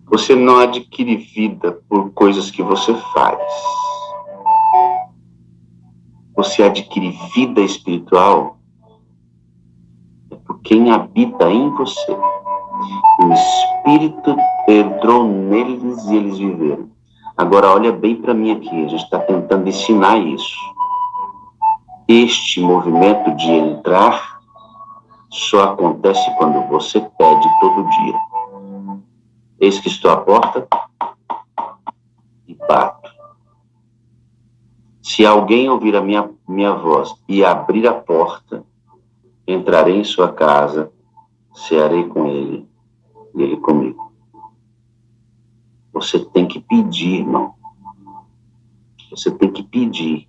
Você não adquire vida por coisas que você faz. Você adquire vida espiritual por quem habita em você. O Espírito entrou neles e eles viveram. Agora, olha bem para mim aqui, a gente está tentando ensinar isso. Este movimento de entrar só acontece quando você pede todo dia. Eis que estou à porta e bato. Se alguém ouvir a minha voz e abrir a porta, entrarei em sua casa, cearei com ele e ele comigo. Você tem que pedir, irmão. Você tem que pedir.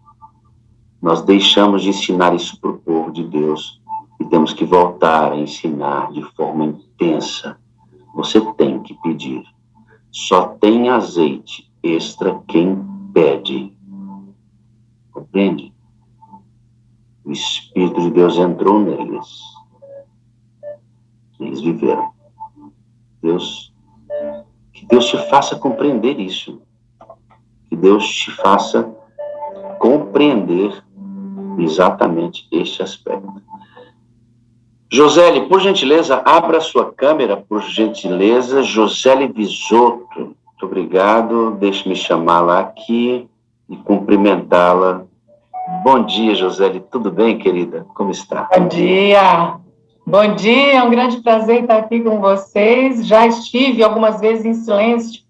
Nós deixamos de ensinar isso para o povo de Deus e temos que voltar a ensinar de forma intensa. Você tem que pedir. Só tem azeite extra quem pede. Compreende? O Espírito de Deus entrou neles. Eles viveram. Que Deus te faça compreender isso. Que Deus te faça compreender exatamente este aspecto. Josele, por gentileza, abra sua câmera, por gentileza. Josele Bisotto, muito obrigado. Deixe-me chamá-la aqui e cumprimentá-la. Bom dia, Josele. Tudo bem, querida? Como está? Bom dia. Bom dia, é um grande prazer estar aqui com vocês. Já estive algumas vezes em silêncio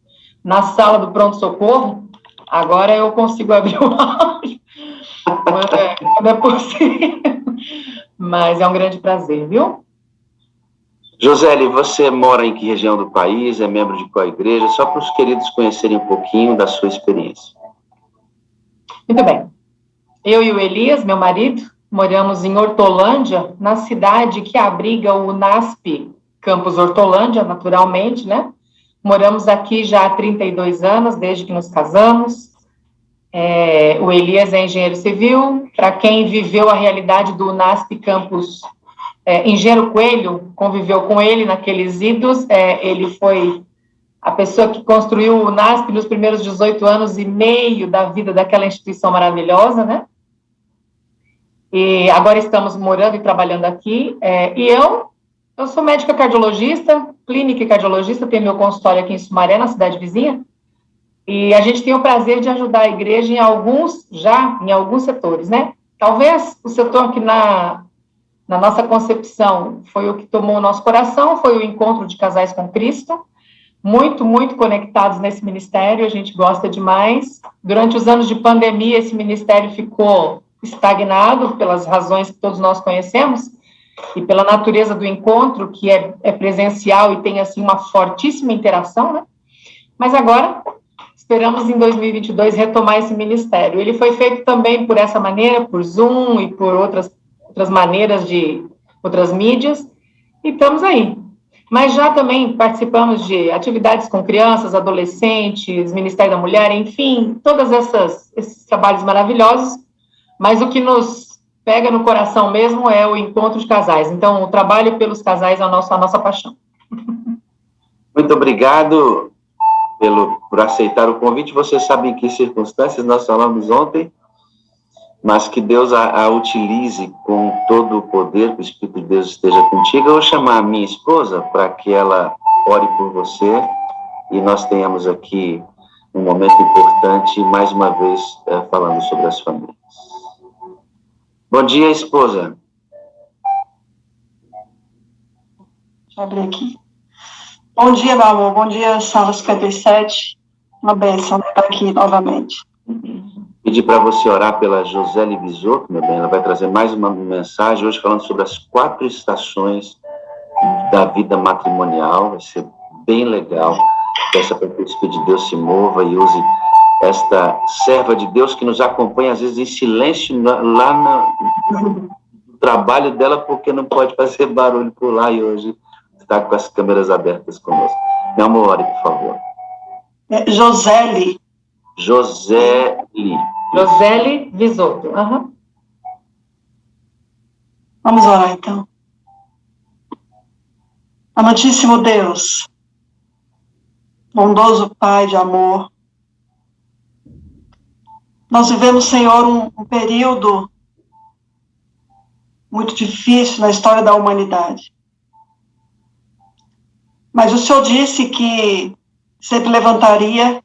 na sala do pronto-socorro. Agora eu consigo abrir o áudio quando é possível. Mas é um grande prazer, viu? Josele, você mora em que região do país? É membro de qual igreja? Só para os queridos conhecerem um pouquinho da sua experiência. Muito bem. Eu e o Elias, meu marido, moramos em Hortolândia, na cidade que abriga o NASP Campus Hortolândia, naturalmente, né? Moramos aqui já há 32 anos, desde que nos casamos. O Elias é engenheiro civil. Para quem viveu a realidade do NASP Campus Engenheiro Coelho, conviveu com ele naqueles idos, ele foi a pessoa que construiu o NASP nos primeiros 18 anos e meio da vida daquela instituição maravilhosa, né? E agora estamos morando e trabalhando aqui. E eu sou médica cardiologista, clínica e cardiologista, tenho meu consultório aqui em Sumaré, na cidade vizinha, e a gente tem o prazer de ajudar a igreja em alguns setores, né? Talvez o setor que na nossa concepção foi o que tomou o nosso coração, foi o encontro de casais com Cristo, muito, muito conectados nesse ministério, a gente gosta demais. Durante os anos de pandemia, esse ministério ficou estagnado pelas razões que todos nós conhecemos e pela natureza do encontro, que é presencial e tem, assim, uma fortíssima interação, né? Mas agora, esperamos em 2022 retomar esse ministério. Ele foi feito também por essa maneira, por Zoom e por outras maneiras de outras mídias, e estamos aí. Mas já também participamos de atividades com crianças, adolescentes, Ministério da Mulher, enfim, todos esses trabalhos maravilhosos, mas o que nos pega no coração mesmo é o encontro de casais. Então, o trabalho pelos casais é a nossa paixão. Muito obrigado por aceitar o convite. Você sabe em que circunstâncias nós falamos ontem, mas que Deus a utilize com todo o poder, que o Espírito de Deus esteja contigo. Eu vou chamar a minha esposa para que ela ore por você e nós tenhamos aqui um momento importante, mais uma vez, falando sobre as famílias. Bom dia, esposa. Deixa eu abrir aqui. Bom dia, meu amor. Bom dia, Sala 57. Uma bênção estar aqui novamente. Pedir para você orar pela Josele Bisotto, meu bem. Ela vai trazer mais uma mensagem hoje falando sobre as 4 estações da vida matrimonial. Vai ser bem legal. Peça para que o Espírito de Deus se mova e use esta serva de Deus que nos acompanha, às vezes, em silêncio lá no trabalho dela, porque não pode fazer barulho por lá e hoje está com as câmeras abertas conosco. Meu amor, ore, por favor. Josele. Josele Bisotto. Uhum. Vamos orar, então. Amantíssimo Deus, bondoso Pai de amor, nós vivemos, Senhor, um período muito difícil na história da humanidade. Mas o Senhor disse que sempre levantaria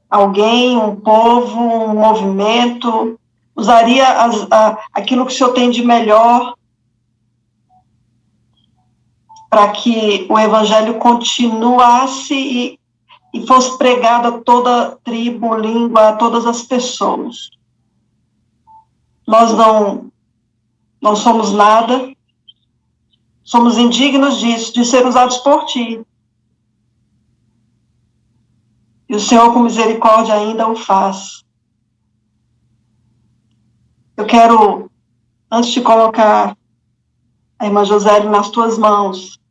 alguém, um povo, um movimento, usaria aquilo que o Senhor tem de melhor para que o Evangelho continuasse e fosse pregado a toda tribo, língua, a todas as pessoas. Nós não somos nada, somos indignos disso, de ser usados por Ti. E o Senhor, com misericórdia, ainda o faz. Eu quero, antes de colocar a irmã Josélia nas Tuas mãos,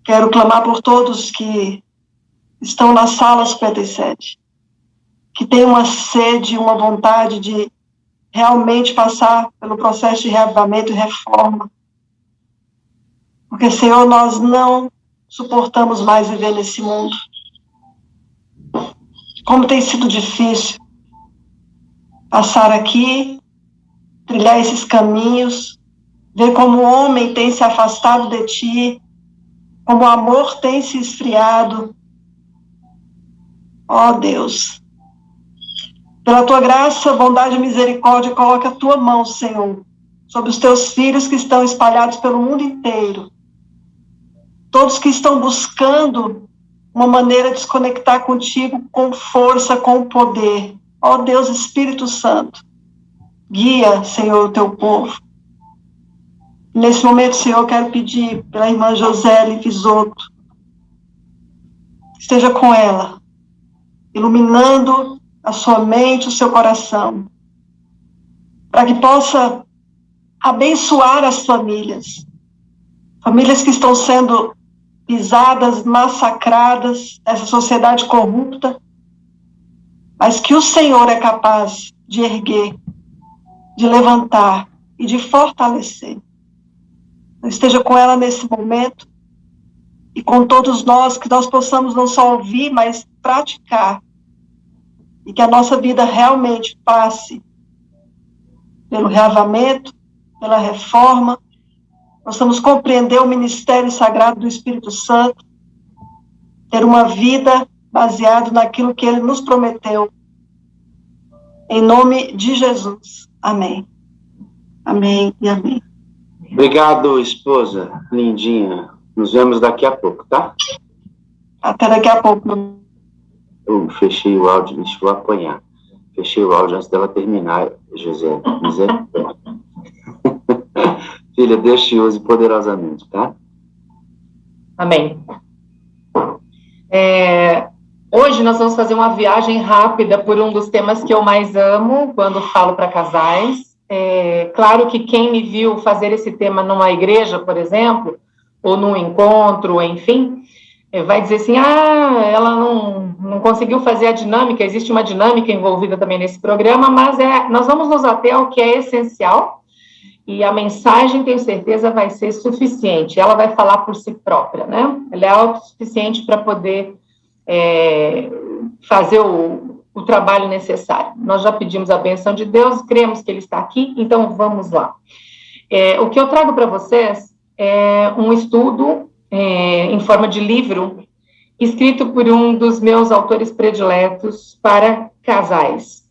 quero clamar por todos que estão na sala 57, que têm uma sede, uma vontade de realmente passar pelo processo de reavivamento e reforma. Porque, Senhor, nós não suportamos mais viver nesse mundo. Como tem sido difícil passar aqui, trilhar esses caminhos, ver como o homem tem se afastado de Ti, como o amor tem se esfriado. Ó Deus, pela Tua graça, bondade e misericórdia, coloca a Tua mão, Senhor, sobre os Teus filhos que estão espalhados pelo mundo inteiro. Todos que estão buscando uma maneira de se conectar contigo com força, com poder. Ó Deus, Espírito Santo, guia, Senhor, o Teu povo. Nesse momento, Senhor, eu quero pedir pela irmã Josélia Visoto, esteja com ela, iluminando a sua mente, o seu coração, para que possa abençoar as famílias que estão sendo pisadas, massacradas, essa sociedade corrupta, mas que o Senhor é capaz de erguer, de levantar e de fortalecer. Esteja com ela nesse momento e com todos nós, que nós possamos não só ouvir, mas praticar, e que a nossa vida realmente passe pelo reavivamento, pela reforma, possamos compreender o ministério sagrado do Espírito Santo, ter uma vida baseada naquilo que Ele nos prometeu. Em nome de Jesus. Amém. Amém e amém. Obrigado, esposa lindinha. Nos vemos daqui a pouco, tá? Até daqui a pouco. Eu fechei o áudio, deixa eu apanhar. Fechei o áudio antes dela terminar, José. Misericórdia. Filha, Deus te use poderosamente, tá? Amém. Hoje nós vamos fazer uma viagem rápida por um dos temas que eu mais amo quando falo para casais. Claro que quem me viu fazer esse tema numa igreja, por exemplo, ou num encontro, enfim, vai dizer assim, ela não conseguiu fazer a dinâmica, existe uma dinâmica envolvida também nesse programa, mas nós vamos nos ater ao que é essencial, e a mensagem, tenho certeza, vai ser suficiente. Ela vai falar por si própria, né? Ela é autossuficiente para poder fazer o trabalho necessário. Nós já pedimos a benção de Deus, cremos que Ele está aqui, então vamos lá. O que eu trago para vocês é um estudo em forma de livro, escrito por um dos meus autores prediletos para casais.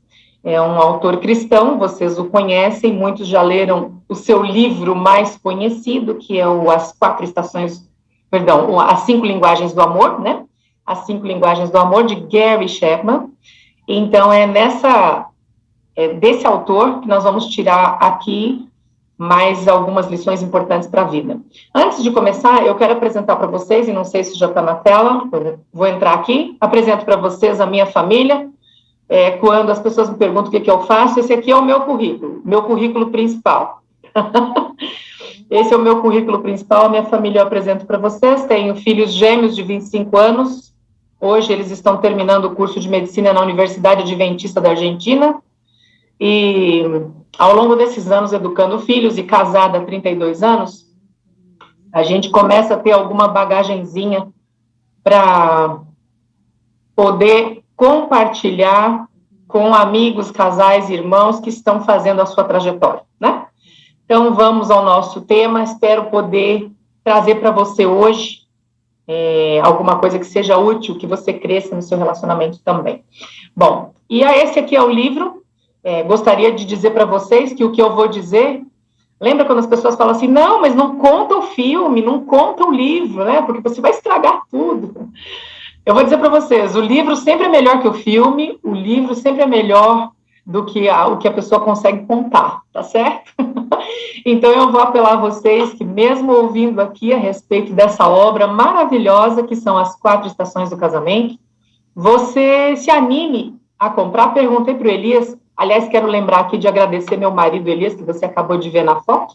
É um autor cristão, vocês o conhecem, muitos já leram o seu livro mais conhecido, que é As 5 Linguagens do Amor, né? As 5 Linguagens do Amor, de Gary Chapman. Então, desse autor que nós vamos tirar aqui mais algumas lições importantes para a vida. Antes de começar, eu quero apresentar para vocês, e não sei se já está na tela, eu vou entrar aqui, apresento para vocês a minha família. Quando as pessoas me perguntam o que eu faço, esse aqui é o meu currículo principal. Esse é o meu currículo principal, a minha família eu apresento para vocês. Tenho filhos gêmeos de 25 anos, hoje eles estão terminando o curso de medicina na Universidade Adventista da Argentina, e ao longo desses anos, educando filhos e casada há 32 anos, a gente começa a ter alguma bagagenzinha para poder compartilhar com amigos, casais, irmãos que estão fazendo a sua trajetória, né? Então, vamos ao nosso tema. Espero poder trazer para você hoje alguma coisa que seja útil, que você cresça no seu relacionamento também. Bom, e esse aqui é o livro. Gostaria de dizer para vocês que o que eu vou dizer... Lembra quando as pessoas falam assim, não, mas não conta o filme, não conta o livro, né? Porque você vai estragar tudo. Eu vou dizer para vocês, o livro sempre é melhor que o filme, o livro sempre é melhor do que o que a pessoa consegue contar, tá certo? Então, eu vou apelar a vocês que, mesmo ouvindo aqui a respeito dessa obra maravilhosa, que são as 4 estações do casamento, você se anime a comprar. Perguntei para o Elias, aliás, quero lembrar aqui de agradecer meu marido Elias, que você acabou de ver na foto.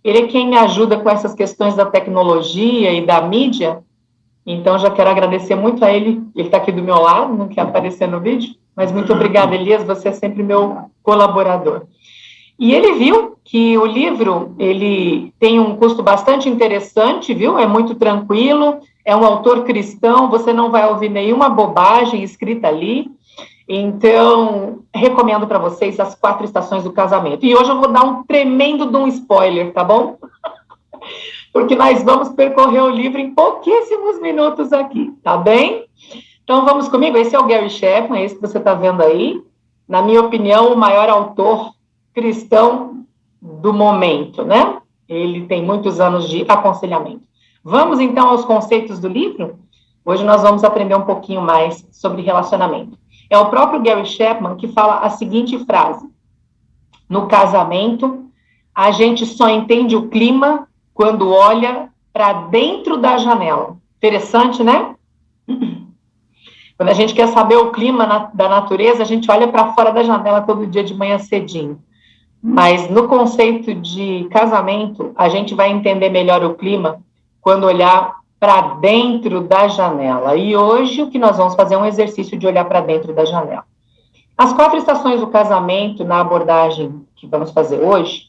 Ele é quem me ajuda com essas questões da tecnologia e da mídia, então já quero agradecer muito a ele. Ele está aqui do meu lado, não quer aparecer no vídeo, mas muito obrigada, Elias, você é sempre meu colaborador. E ele viu que o livro, ele tem um custo bastante interessante, viu? É muito tranquilo, é um autor cristão, você não vai ouvir nenhuma bobagem escrita ali. Então, recomendo para vocês as 4 estações do casamento. E hoje eu vou dar um tremendo de um spoiler, tá bom? Porque nós vamos percorrer o livro em pouquíssimos minutos aqui, tá bem? Então, vamos comigo. Esse é o Gary Chapman, esse que você está vendo aí. Na minha opinião, o maior autor cristão do momento, né? Ele tem muitos anos de aconselhamento. Vamos, então, aos conceitos do livro? Hoje nós vamos aprender um pouquinho mais sobre relacionamento. É o próprio Gary Chapman que fala a seguinte frase: no casamento, a gente só entende o clima quando olha para dentro da janela. Interessante, né? Quando a gente quer saber o clima da natureza, a gente olha para fora da janela todo dia de manhã cedinho. Mas no conceito de casamento, a gente vai entender melhor o clima quando olhar para dentro da janela. E hoje o que nós vamos fazer é um exercício de olhar para dentro da janela. As 4 estações do casamento, na abordagem que vamos fazer hoje,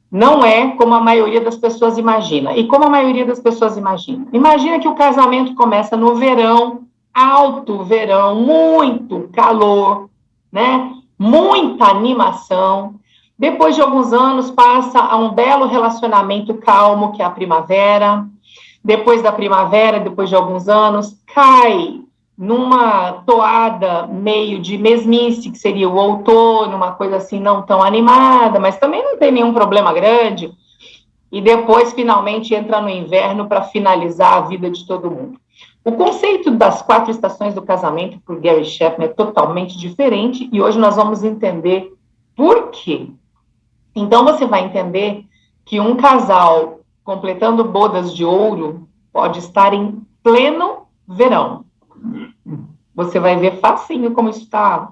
não é como a maioria das pessoas imagina. E como a maioria das pessoas imagina? Imagina que o casamento começa no verão, alto verão, muito calor, né? Muita animação. Depois de alguns anos, passa a um belo relacionamento calmo, que é a primavera. Depois da primavera, depois de alguns anos, cai numa toada meio de mesmice, que seria o outono, uma coisa assim não tão animada, mas também não tem nenhum problema grande. E depois, finalmente, entra no inverno para finalizar a vida de todo mundo. O conceito das 4 estações do casamento, por Gary Chapman, é totalmente diferente, e hoje nós vamos entender por quê. Então, você vai entender que um casal completando bodas de ouro pode estar em pleno verão. Você vai ver facinho como isso está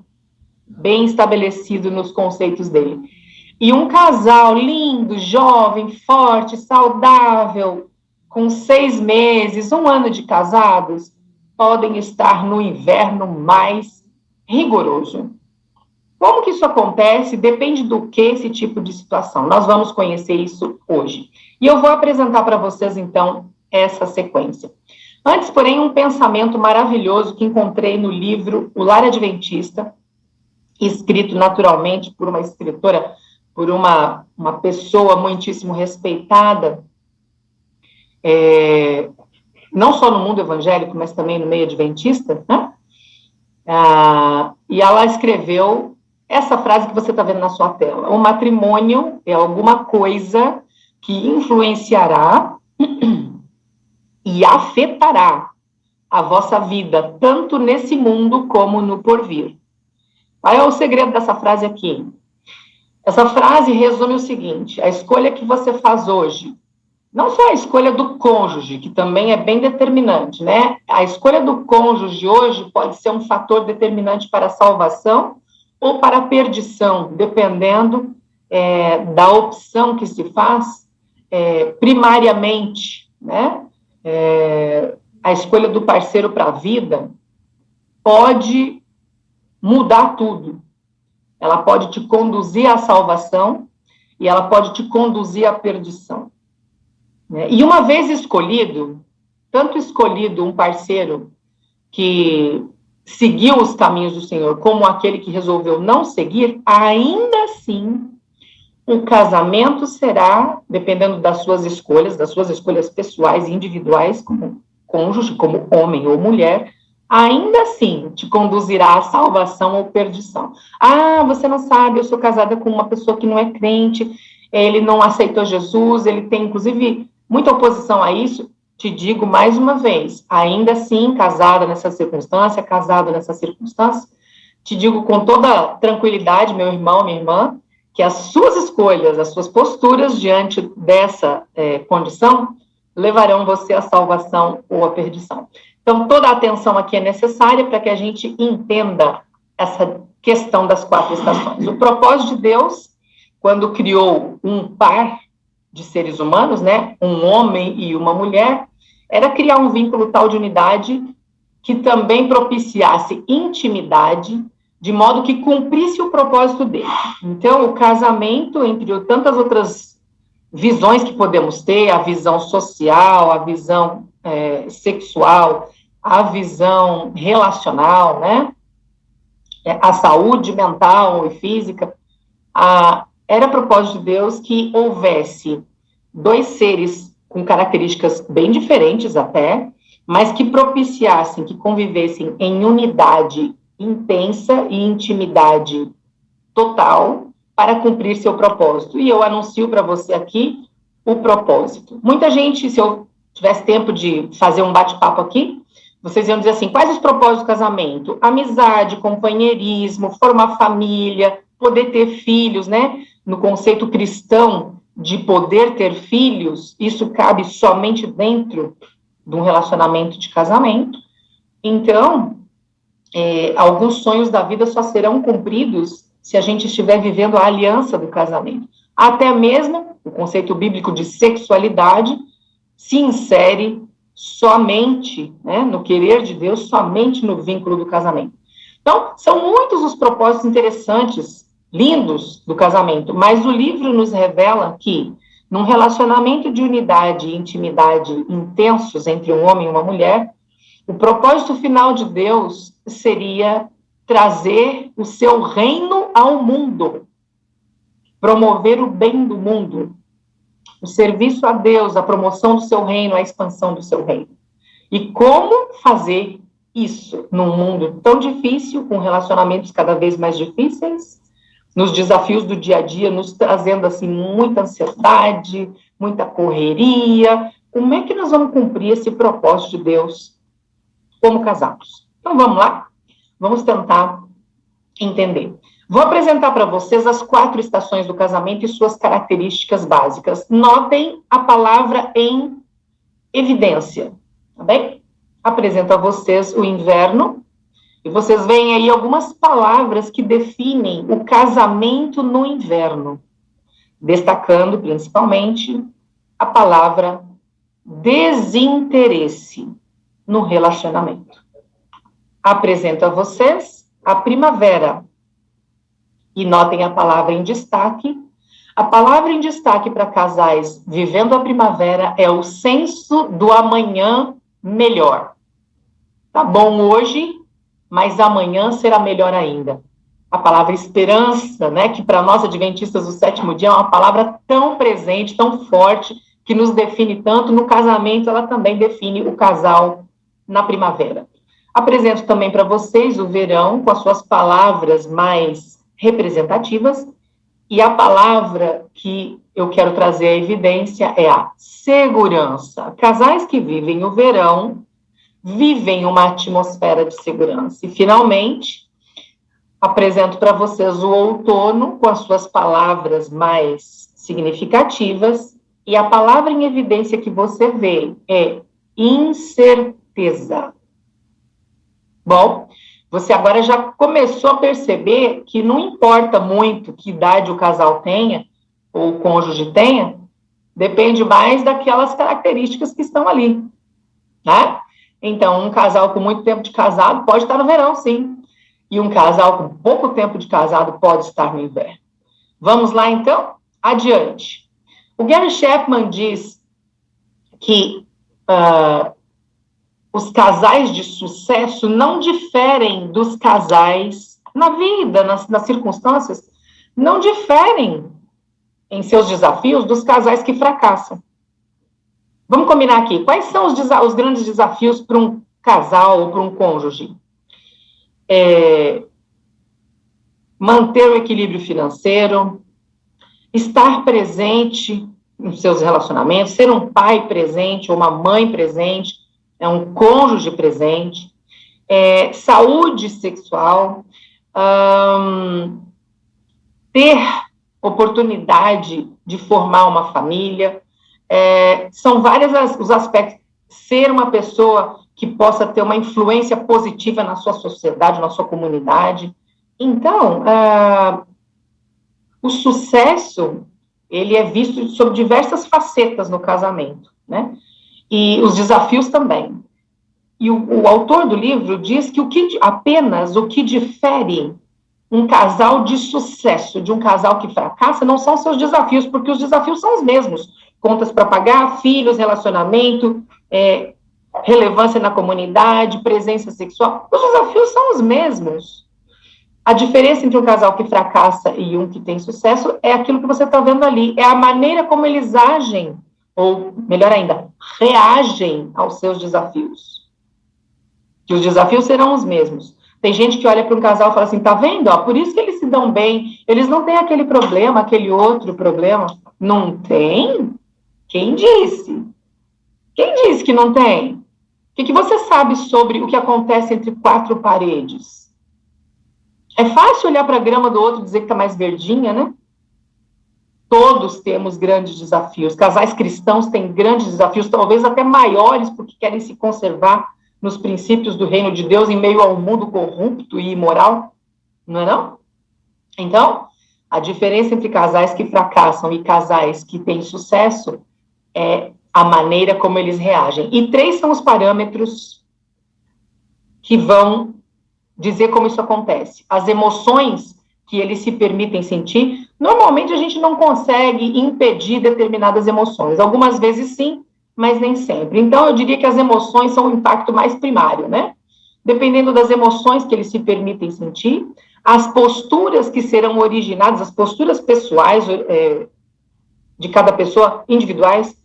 bem estabelecido nos conceitos dele. E um casal lindo, jovem, forte, saudável, com 6 meses, 1 ano de casados, podem estar no inverno mais rigoroso. Como que isso acontece? Depende do que esse tipo de situação. Nós vamos conhecer isso hoje. E eu vou apresentar para vocês, então, essa sequência. Antes, porém, um pensamento maravilhoso que encontrei no livro O Lar Adventista, escrito naturalmente por uma escritora, por uma pessoa muitíssimo respeitada, não só no mundo evangélico, mas também no meio adventista, né? E ela escreveu essa frase que você está vendo na sua tela: o matrimônio é alguma coisa que influenciará e afetará a vossa vida, tanto nesse mundo como no porvir. Qual é o segredo dessa frase aqui? Essa frase resume o seguinte: a escolha que você faz hoje, não só a escolha do cônjuge, que também é bem determinante, né? A escolha do cônjuge hoje pode ser um fator determinante para a salvação ou para a perdição, dependendo da opção que se faz primariamente, né? A escolha do parceiro para a vida pode mudar tudo. Ela pode te conduzir à salvação e ela pode te conduzir à perdição. E uma vez escolhido, tanto escolhido um parceiro que seguiu os caminhos do Senhor, como aquele que resolveu não seguir, ainda assim, o casamento será, dependendo das suas escolhas pessoais e individuais, como cônjuge, como homem ou mulher, ainda assim te conduzirá à salvação ou perdição. Ah, você não sabe, eu sou casada com uma pessoa que não é crente, ele não aceitou Jesus, ele tem, inclusive, muita oposição a isso. Te digo mais uma vez, ainda assim, casado nessa circunstância, te digo com toda tranquilidade, meu irmão, minha irmã, que as suas escolhas, as suas posturas diante dessa condição levarão você à salvação ou à perdição. Então, toda a atenção aqui é necessária para que a gente entenda essa questão das 4 estações. O propósito de Deus, quando criou um par de seres humanos, né, um homem e uma mulher, era criar um vínculo tal de unidade que também propiciasse intimidade, de modo que cumprisse o propósito dele. Então, o casamento, entre tantas outras visões que podemos ter, a visão social, a visão sexual, a visão relacional, né, a saúde mental e física, era propósito de Deus que houvesse 2 seres com características bem diferentes até, mas que propiciassem, que convivessem em unidade intensa e intimidade total para cumprir seu propósito. E eu anuncio para você aqui o propósito. Muita gente, se eu tivesse tempo de fazer um bate-papo aqui, vocês iam dizer assim, quais os propósitos do casamento? Amizade, companheirismo, formar família, poder ter filhos, né? No conceito cristão de poder ter filhos, isso cabe somente dentro de um relacionamento de casamento. Então, alguns sonhos da vida só serão cumpridos se a gente estiver vivendo a aliança do casamento. Até mesmo o conceito bíblico de sexualidade se insere somente, né, no querer de Deus, somente no vínculo do casamento. Então, são muitos os propósitos interessantes, lindos do casamento, mas o livro nos revela que, num relacionamento de unidade e intimidade intensos entre um homem e uma mulher, o propósito final de Deus seria trazer o seu reino ao mundo, promover o bem do mundo, o serviço a Deus, a promoção do seu reino, a expansão do seu reino. E como fazer isso num mundo tão difícil, com relacionamentos cada vez mais difíceis, nos desafios do dia a dia, nos trazendo assim muita ansiedade, muita correria. Como é que nós vamos cumprir esse propósito de Deus como casados? Então vamos lá, vamos tentar entender. Vou apresentar para vocês as 4 estações do casamento e suas características básicas. Notem a palavra em evidência, tá bem? Apresento a vocês o inverno, e vocês veem aí algumas palavras que definem o casamento no inverno, destacando principalmente a palavra desinteresse no relacionamento. Apresento a vocês a primavera, e notem a palavra em destaque. A palavra em destaque para casais vivendo a primavera é o senso do amanhã melhor. Tá bom hoje, mas amanhã será melhor ainda. A palavra esperança, né, que para nós adventistas do 7º dia é uma palavra tão presente, tão forte, que nos define tanto. No casamento, ela também define o casal na primavera. Apresento também para vocês o verão, com as suas palavras mais representativas, e a palavra que eu quero trazer à evidência é a segurança. Casais que vivem o verão vivem uma atmosfera de segurança. E, finalmente, apresento para vocês o outono, com as suas palavras mais significativas, e a palavra em evidência que você vê é incerteza. Bom, você agora já começou a perceber que não importa muito que idade o casal tenha, ou o cônjuge tenha, depende mais daquelas características que estão ali, né? Então, um casal com muito tempo de casado pode estar no verão, sim. E um casal com pouco tempo de casado pode estar no inverno. Vamos lá, então? Adiante. O Gary Chapman diz que os casais de sucesso não diferem dos casais na vida, nas circunstâncias, não diferem em seus desafios dos casais que fracassam. Vamos combinar aqui. Quais são os grandes desafios para um casal ou para um cônjuge? Manter o equilíbrio financeiro, estar presente nos seus relacionamentos, ser um pai presente ou uma mãe presente, um cônjuge presente, saúde sexual, ter oportunidade de formar uma família, são vários os aspectos. Ser uma pessoa que possa ter uma influência positiva na sua sociedade, na sua comunidade. Então, o sucesso, ele é visto sob diversas facetas no casamento, né? E os desafios também. E o autor do livro diz que apenas o que difere um casal de sucesso de um casal que fracassa não são seus desafios, porque os desafios são os mesmos. Contas para pagar, filhos, relacionamento, relevância na comunidade, presença sexual. Os desafios são os mesmos. A diferença entre um casal que fracassa e um que tem sucesso é aquilo que você está vendo ali. É a maneira como eles agem, ou, melhor ainda, reagem aos seus desafios. Que os desafios serão os mesmos. Tem gente que olha para um casal e fala assim, tá vendo? Ó, por isso que eles se dão bem. Eles não têm aquele problema, aquele outro problema. Não tem? Quem disse? Quem disse que não tem? O que você sabe sobre o que acontece entre quatro paredes? É fácil olhar para a grama do outro e dizer que está mais verdinha, né? Todos temos grandes desafios. Casais cristãos têm grandes desafios, talvez até maiores, porque querem se conservar nos princípios do reino de Deus em meio ao mundo corrupto e imoral. Não é não? Então, a diferença entre casais que fracassam e casais que têm sucesso é a maneira como eles reagem. E 3 são os parâmetros que vão dizer como isso acontece. As emoções que eles se permitem sentir, normalmente a gente não consegue impedir determinadas emoções. Algumas vezes sim, mas nem sempre. Então, eu diria que as emoções são o impacto mais primário, né? Dependendo das emoções que eles se permitem sentir, as posturas que serão originadas, as posturas pessoais de cada pessoa, individuais,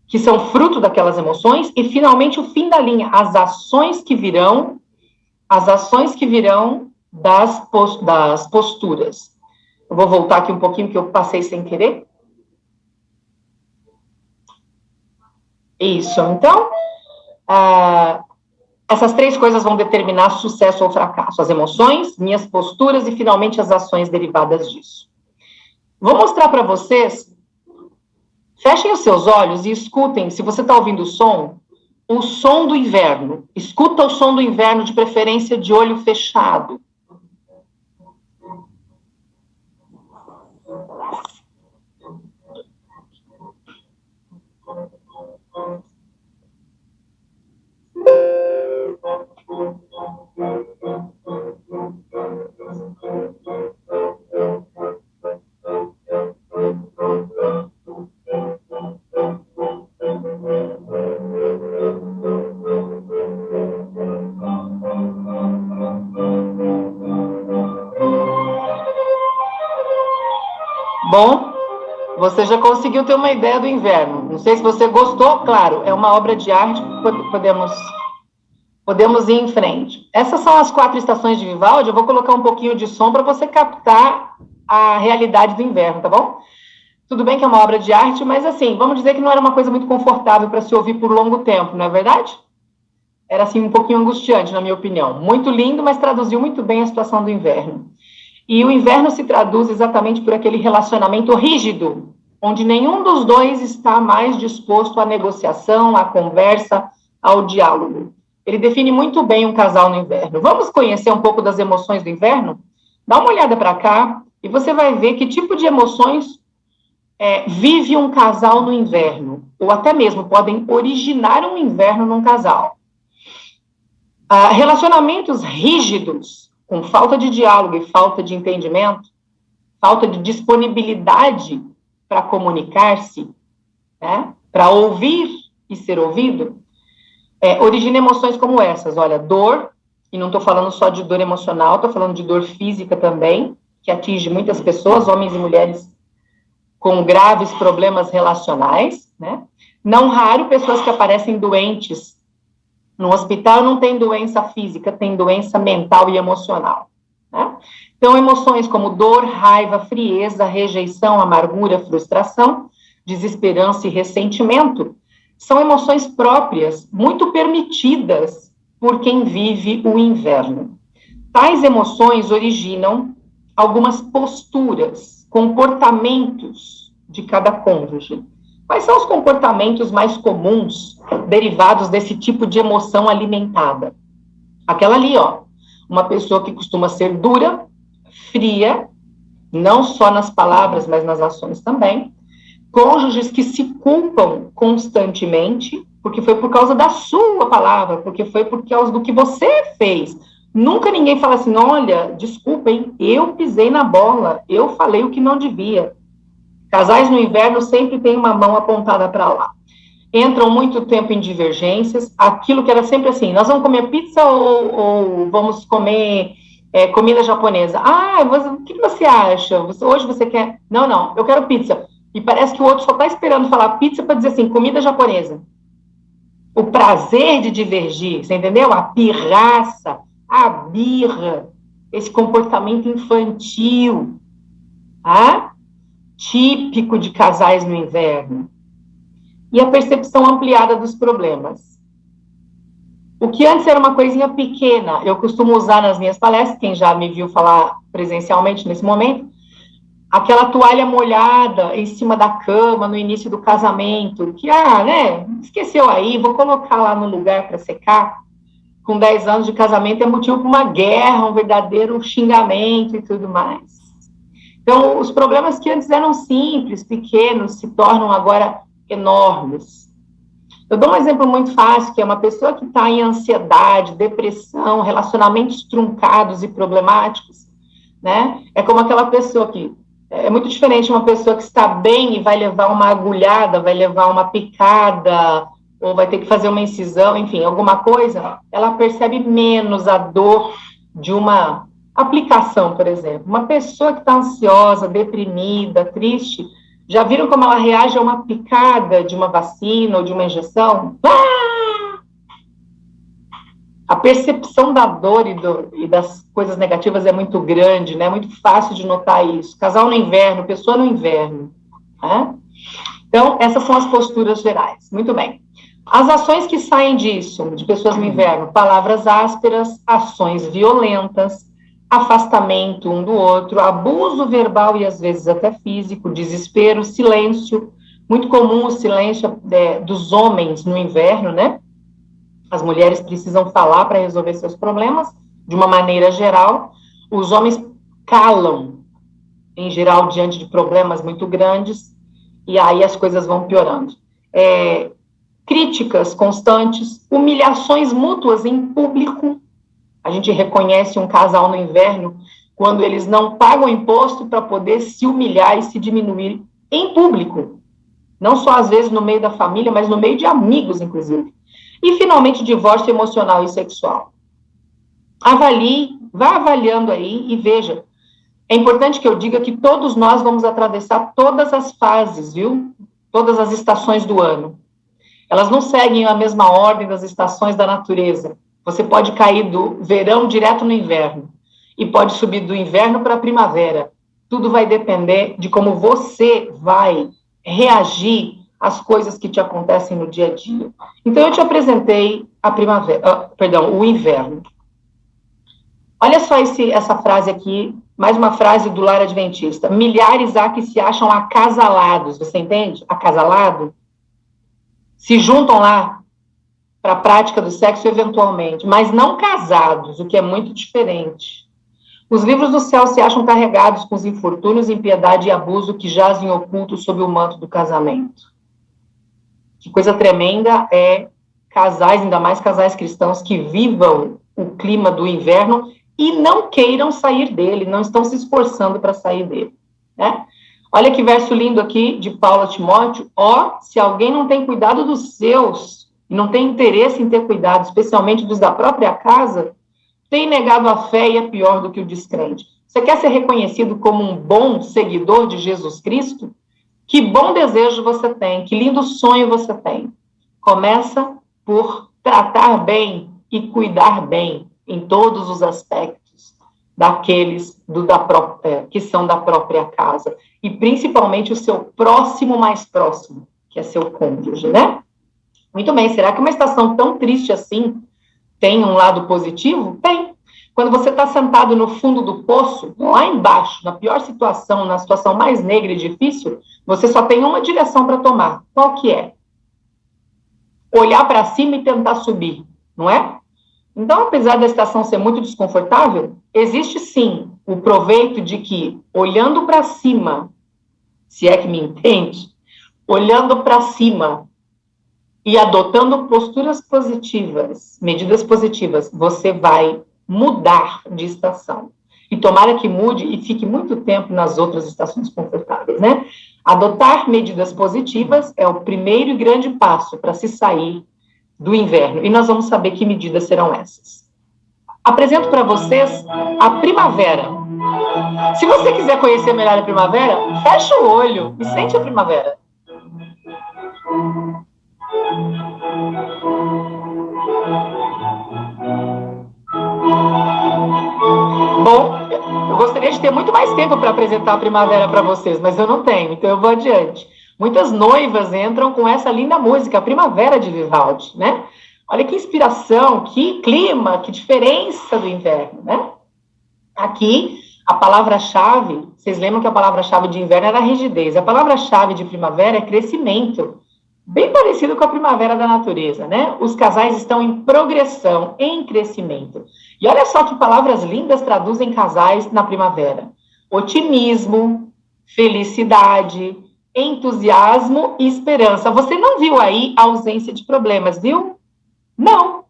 que são fruto daquelas emoções, e, finalmente, o fim da linha, as ações que virão das posturas. Eu vou voltar aqui um pouquinho, que eu passei sem querer. Isso, então, essas 3 coisas vão determinar sucesso ou fracasso. As emoções, minhas posturas e, finalmente, as ações derivadas disso. Vou mostrar para vocês. Fechem os seus olhos e escutem, se você está ouvindo o som do inverno. Escuta o som do inverno, de preferência de olho fechado. Bom, você já conseguiu ter uma ideia do inverno. Não sei se você gostou, claro, é uma obra de arte, podemos ir em frente. Essas são as 4 estações de Vivaldi. Eu vou colocar um pouquinho de som para você captar a realidade do inverno, tá bom? Tudo bem que é uma obra de arte, mas assim, vamos dizer que não era uma coisa muito confortável para se ouvir por longo tempo, não é verdade? Era assim um pouquinho angustiante, na minha opinião. Muito lindo, mas traduziu muito bem a situação do inverno. E o inverno se traduz exatamente por aquele relacionamento rígido, onde nenhum dos dois está mais disposto à negociação, à conversa, ao diálogo. Ele define muito bem um casal no inverno. Vamos conhecer um pouco das emoções do inverno? Dá uma olhada para cá e você vai ver que tipo de emoções vive um casal no inverno, ou até mesmo podem originar um inverno num casal. Relacionamentos rígidos, com falta de diálogo e falta de entendimento, falta de disponibilidade para comunicar-se, né, para ouvir e ser ouvido, origina emoções como essas, olha, dor, e não estou falando só de dor emocional, estou falando de dor física também, que atinge muitas pessoas, homens e mulheres com graves problemas relacionais, né? Não raro, pessoas que aparecem doentes no hospital não têm doença física, têm doença mental e emocional, né? Então, emoções como dor, raiva, frieza, rejeição, amargura, frustração, desesperança e ressentimento são emoções próprias, muito permitidas por quem vive o inverno. Tais emoções originam algumas posturas, comportamentos de cada cônjuge. Quais são os comportamentos mais comuns derivados desse tipo de emoção alimentada? Aquela ali, ó, uma pessoa que costuma ser dura, fria, não só nas palavras, mas nas ações também. Cônjuges que se culpam constantemente, porque foi por causa da sua palavra, porque foi por causa do que você fez. Nunca ninguém fala assim, olha, desculpem, eu pisei na bola, eu falei o que não devia. Casais no inverno sempre tem uma mão apontada para lá. Entram muito tempo em divergências, aquilo que era sempre assim, nós vamos comer pizza ou vamos comer comida japonesa? O que você acha? Hoje você quer? Não, eu quero pizza. E parece que o outro só está esperando falar pizza para dizer assim, comida japonesa. O prazer de divergir, você entendeu? A pirraça, a birra, esse comportamento infantil, tá? Típico de casais no inverno. E a percepção ampliada dos problemas. O que antes era uma coisinha pequena, eu costumo usar nas minhas palestras, quem já me viu falar presencialmente nesse momento, aquela toalha molhada em cima da cama no início do casamento, que, esqueceu aí, vou colocar lá no lugar para secar. Com 10 anos de casamento é motivo para uma guerra, um verdadeiro xingamento e tudo mais. Então, os problemas que antes eram simples, pequenos, se tornam agora enormes. Eu dou um exemplo muito fácil, que é uma pessoa que está em ansiedade, depressão, relacionamentos truncados e problemáticos, né? É como aquela pessoa que é muito diferente uma pessoa que está bem e vai levar uma agulhada, vai levar uma picada, ou vai ter que fazer uma incisão, enfim, alguma coisa, ela percebe menos a dor de uma aplicação, por exemplo. Uma pessoa que está ansiosa, deprimida, triste, já viram como ela reage a uma picada de uma vacina ou de uma injeção? A percepção da dor e das coisas negativas é muito grande, né? É muito fácil de notar isso. Casal no inverno, pessoa no inverno, né? Então, essas são as posturas gerais. Muito bem. As ações que saem disso, de pessoas no inverno, palavras ásperas, ações violentas, afastamento um do outro, abuso verbal e às vezes até físico, desespero, silêncio, muito comum o silêncio dos homens no inverno, né? As mulheres precisam falar para resolver seus problemas, de uma maneira geral. Os homens calam, em geral, diante de problemas muito grandes, e aí as coisas vão piorando. Críticas constantes, humilhações mútuas em público. A gente reconhece um casal no inverno quando eles não pagam imposto para poder se humilhar e se diminuir em público. Não só, às vezes, no meio da família, mas no meio de amigos, inclusive. E, finalmente, divórcio emocional e sexual. Avalie, vá avaliando aí e veja. É importante que eu diga que todos nós vamos atravessar todas as fases, viu? Todas as estações do ano. Elas não seguem a mesma ordem das estações da natureza. Você pode cair do verão direto no inverno e pode subir do inverno para a primavera. Tudo vai depender de como você vai reagir às coisas que te acontecem no dia a dia. Então, eu te apresentei o inverno. Olha só essa frase aqui, mais uma frase do Lar Adventista. Milhares há que se acham acasalados, você entende? Acasalado? Se juntam lá para a prática do sexo eventualmente, mas não casados, o que é muito diferente. Os livros do céu se acham carregados com os infortúnios, impiedade e abuso que jazem ocultos sob o manto do casamento. Que coisa tremenda é casais, ainda mais casais cristãos, que vivam o clima do inverno e não queiram sair dele, não estão se esforçando para sair dele, né? Olha que verso lindo aqui de Paulo a Timóteo. Se alguém não tem cuidado dos seus, e não tem interesse em ter cuidado, especialmente dos da própria casa, tem negado a fé e é pior do que o descrente. Você quer ser reconhecido como um bom seguidor de Jesus Cristo? Que bom desejo você tem, que lindo sonho você tem. Começa por tratar bem e cuidar bem em todos os aspectos daqueles que são da própria casa. E principalmente o seu próximo mais próximo, que é seu cônjuge, né? Muito bem, será que uma estação tão triste assim tem um lado positivo? Tem. Quando você está sentado no fundo do poço, lá embaixo, na pior situação, na situação mais negra e difícil, você só tem uma direção para tomar. Qual que é? Olhar para cima e tentar subir, não é? Então, apesar da estação ser muito desconfortável, existe sim o proveito de que, olhando para cima, se é que me entende, olhando para cima e adotando posturas positivas, medidas positivas, você vai mudar de estação. E tomara que mude e fique muito tempo nas outras estações confortáveis, né? Adotar medidas positivas é o primeiro e grande passo para se sair do inverno. E nós vamos saber que medidas serão essas. Apresento para vocês a primavera. Se você quiser conhecer melhor a primavera, fecha o olho e sente a primavera. Bom, eu gostaria de ter muito mais tempo para apresentar a primavera para vocês, mas eu não tenho, então eu vou adiante. Muitas noivas entram com essa linda música, a Primavera de Vivaldi, né? Olha que inspiração, que clima, que diferença do inverno, né? Aqui, a palavra-chave, vocês lembram que a palavra-chave de inverno era rigidez, a palavra-chave de primavera é crescimento, bem parecido com a primavera da natureza, né? Os casais estão em progressão, em crescimento. E olha só que palavras lindas traduzem casais na primavera. Otimismo, felicidade, entusiasmo e esperança. Você não viu aí a ausência de problemas, viu? Não.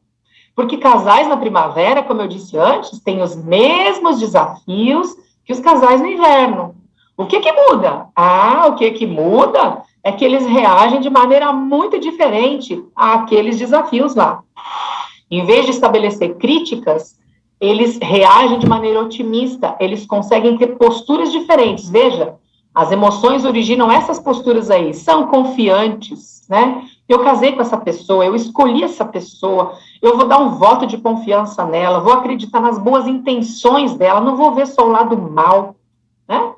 Porque casais na primavera, como eu disse antes, têm os mesmos desafios que os casais no inverno. O que que muda? O que muda é que eles reagem de maneira muito diferente àqueles desafios lá. Em vez de estabelecer críticas, eles reagem de maneira otimista, eles conseguem ter posturas diferentes. Veja, as emoções originam essas posturas aí, são confiantes, né? Eu casei com essa pessoa, eu escolhi essa pessoa, eu vou dar um voto de confiança nela, vou acreditar nas boas intenções dela, não vou ver só o lado mal, né?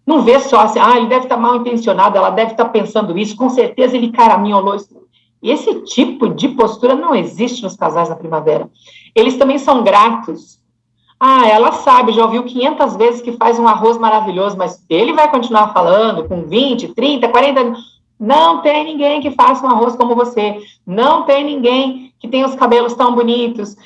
Não vê só assim, ele deve estar mal intencionado, ela deve estar pensando isso, com certeza ele caraminholou isso. Esse tipo de postura não existe nos casais na primavera. Eles também são gratos. Ela sabe, já ouviu 500 vezes que faz um arroz maravilhoso, mas ele vai continuar falando com 20, 30, 40 anos. Não tem ninguém que faça um arroz como você. Não tem ninguém que tenha os cabelos tão bonitos,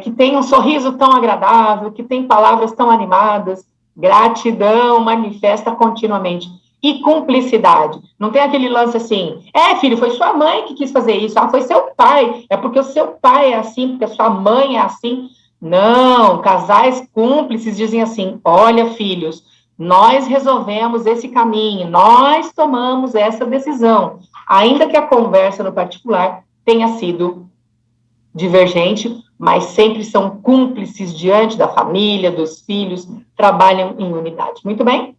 que tenha um sorriso tão agradável, que tem palavras tão animadas. Gratidão manifesta continuamente. E cumplicidade. Não tem aquele lance assim, filho, foi sua mãe que quis fazer isso, foi seu pai, é porque o seu pai é assim, porque a sua mãe é assim. Não, casais cúmplices dizem assim, olha, filhos, nós resolvemos esse caminho, nós tomamos essa decisão, ainda que a conversa no particular tenha sido divergente, mas sempre são cúmplices diante da família, dos filhos, trabalham em unidade. Muito bem?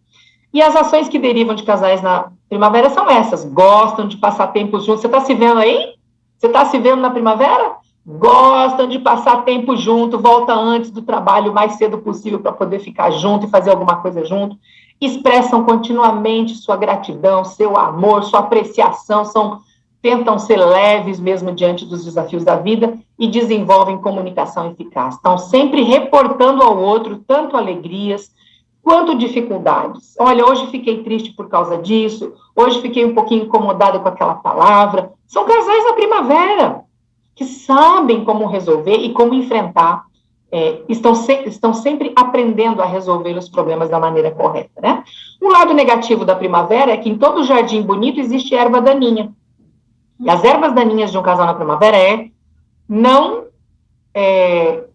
E as ações que derivam de casais na primavera são essas, gostam de passar tempo juntos. Você está se vendo aí? Você está se vendo na primavera? Gostam de passar tempo junto, volta antes do trabalho o mais cedo possível para poder ficar junto e fazer alguma coisa junto. Expressam continuamente sua gratidão, seu amor, sua apreciação, tentam ser leves mesmo diante dos desafios da vida e desenvolvem comunicação eficaz. Estão sempre reportando ao outro tanto alegrias quanto dificuldades. Olha, hoje fiquei triste por causa disso, hoje fiquei um pouquinho incomodada com aquela palavra. São casais da primavera que sabem como resolver e como enfrentar, estão sempre aprendendo a resolver os problemas da maneira correta, né? Um lado negativo da primavera é que em todo jardim bonito existe erva daninha. E as ervas daninhas de um casal na primavera não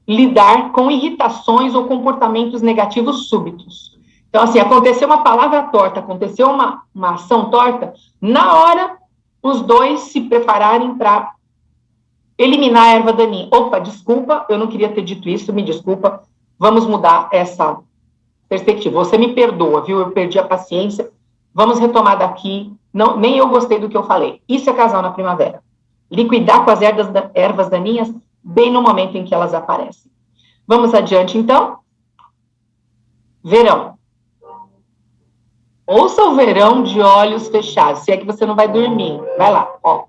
lidar com irritações ou comportamentos negativos súbitos. Então, assim, aconteceu uma palavra torta, aconteceu uma ação torta, na hora os dois se prepararem para eliminar a erva daninha. Opa, desculpa, eu não queria ter dito isso, me desculpa, vamos mudar essa perspectiva. Você me perdoa, viu? Eu perdi a paciência, vamos retomar daqui, não, nem eu gostei do que eu falei. Isso é casal na primavera. Liquidar com as ervas daninhas bem no momento em que elas aparecem. Vamos adiante, então? Verão. Ouça o verão de olhos fechados, se é que você não vai dormir. Vai lá, ó.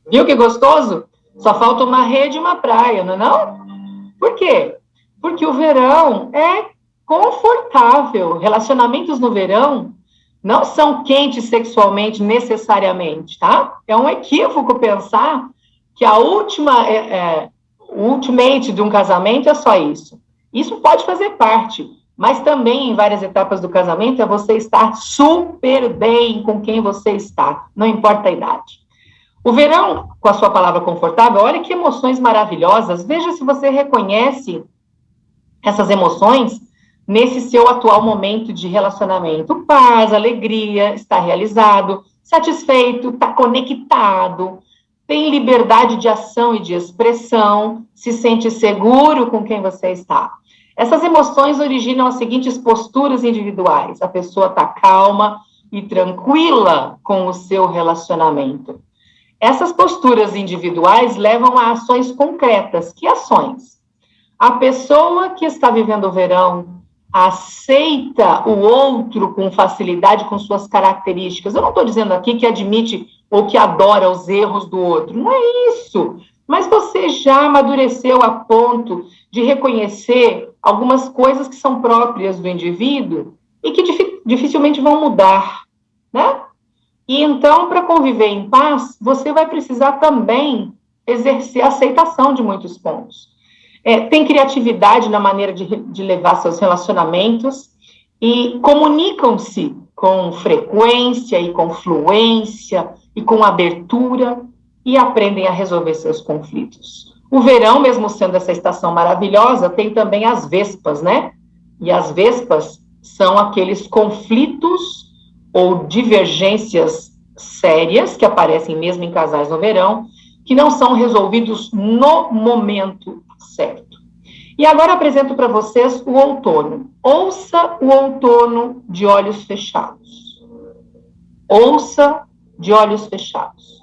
Viu que gostoso? Só falta uma rede e uma praia, não é não? Por quê? Porque o verão é confortável. Relacionamentos no verão não são quentes sexualmente necessariamente, tá? É um equívoco pensar que a o ultimate de um casamento é só isso. Isso pode fazer parte, mas também em várias etapas do casamento é você estar super bem com quem você está, não importa a idade. O verão, com a sua palavra confortável, olha que emoções maravilhosas, veja se você reconhece essas emoções nesse seu atual momento de relacionamento. Paz, alegria, está realizado, satisfeito, está conectado, tem liberdade de ação e de expressão, se sente seguro com quem você está. Essas emoções originam as seguintes posturas individuais. A pessoa está calma e tranquila com o seu relacionamento. Essas posturas individuais levam a ações concretas. Que ações? A pessoa que está vivendo o verão aceita o outro com facilidade, com suas características. Eu não estou dizendo aqui que admite ou que adora os erros do outro. Não é isso. Mas você já amadureceu a ponto de reconhecer algumas coisas que são próprias do indivíduo e que dificilmente vão mudar, né? E então, para conviver em paz, você vai precisar também exercer a aceitação de muitos pontos. Tem criatividade na maneira de levar seus relacionamentos e comunicam-se com frequência e com fluência e com abertura e aprendem a resolver seus conflitos. O verão, mesmo sendo essa estação maravilhosa, tem também as vespas, né? E as vespas são aqueles conflitos ou divergências sérias que aparecem mesmo em casais no verão, que não são resolvidos no momento certo. E agora apresento para vocês o outono. Ouça o outono de olhos fechados. Ouça de olhos fechados.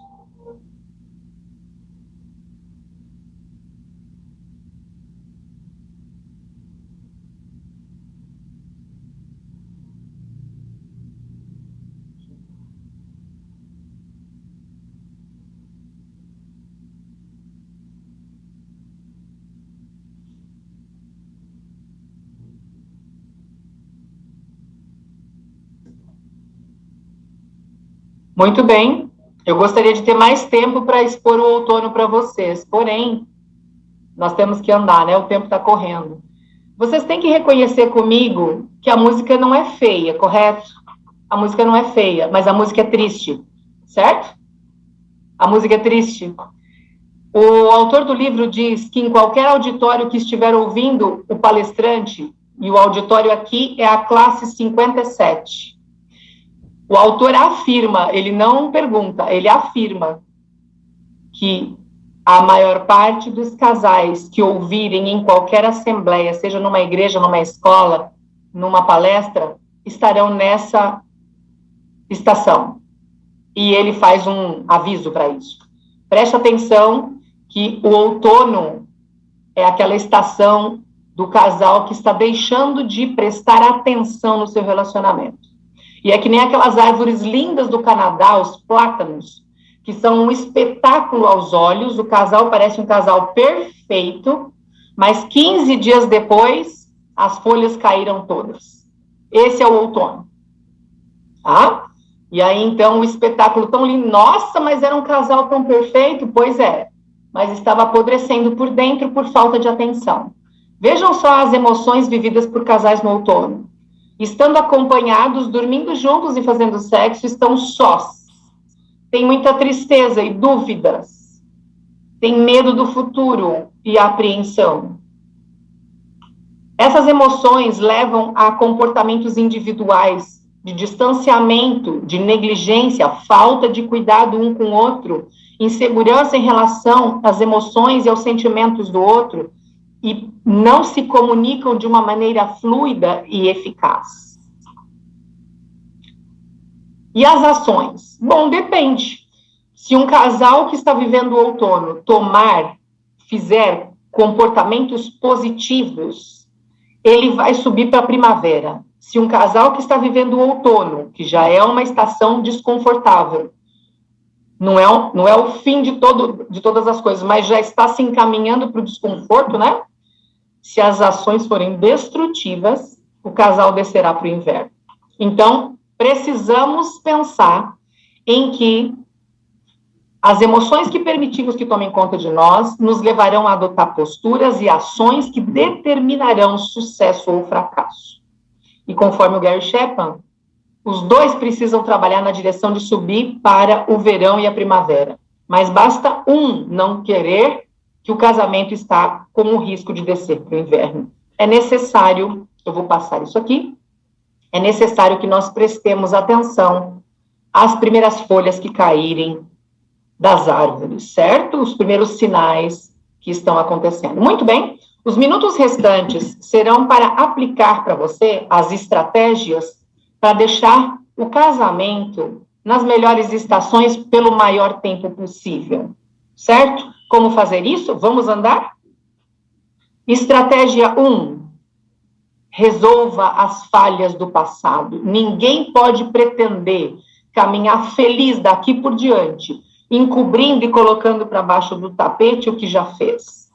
Muito bem, eu gostaria de ter mais tempo para expor o outono para vocês, porém, nós temos que andar, né? O tempo está correndo. Vocês têm que reconhecer comigo que a música não é feia, correto? A música não é feia, mas a música é triste, certo? A música é triste. O autor do livro diz que em qualquer auditório que estiver ouvindo o palestrante, e o auditório aqui é a classe 57, o autor afirma, ele não pergunta, ele afirma que a maior parte dos casais que ouvirem em qualquer assembleia, seja numa igreja, numa escola, numa palestra, estarão nessa estação. E ele faz um aviso para isso. Preste atenção que o outono é aquela estação do casal que está deixando de prestar atenção no seu relacionamento. E é que nem aquelas árvores lindas do Canadá, os plátanos, que são um espetáculo aos olhos, o casal parece um casal perfeito, mas 15 dias depois, as folhas caíram todas. Esse é o outono. Tá? E aí, então, o espetáculo tão lindo, nossa, mas era um casal tão perfeito? Pois é, mas estava apodrecendo por dentro por falta de atenção. Vejam só as emoções vividas por casais no outono. Estando acompanhados, dormindo juntos e fazendo sexo, estão sós. Tem muita tristeza e dúvidas. Tem medo do futuro e apreensão. Essas emoções levam a comportamentos individuais de distanciamento, de negligência, falta de cuidado um com o outro, insegurança em relação às emoções e aos sentimentos do outro, e não se comunicam de uma maneira fluida e eficaz. E as ações? Bom, depende. Se um casal que está vivendo o outono fizer comportamentos positivos, ele vai subir para a primavera. Se um casal que está vivendo o outono, que já é uma estação desconfortável, não é o fim de todas as coisas, mas já está se encaminhando para o desconforto, né? Se as ações forem destrutivas, o casal descerá para o inverno. Então, precisamos pensar em que as emoções que permitimos que tomem conta de nós nos levarão a adotar posturas e ações que determinarão sucesso ou fracasso. E conforme o Gary Chapman, os dois precisam trabalhar na direção de subir para o verão e a primavera. Mas basta um não querer que o casamento está com o risco de descer para o inverno. É necessário, eu vou passar isso aqui, é necessário que nós prestemos atenção às primeiras folhas que caírem das árvores, certo? Os primeiros sinais que estão acontecendo. Muito bem, os minutos restantes serão para aplicar para você as estratégias para deixar o casamento nas melhores estações pelo maior tempo possível, certo? Como fazer isso? Vamos andar? Estratégia 1. Resolva as falhas do passado. Ninguém pode pretender caminhar feliz daqui por diante, encobrindo e colocando para baixo do tapete o que já fez.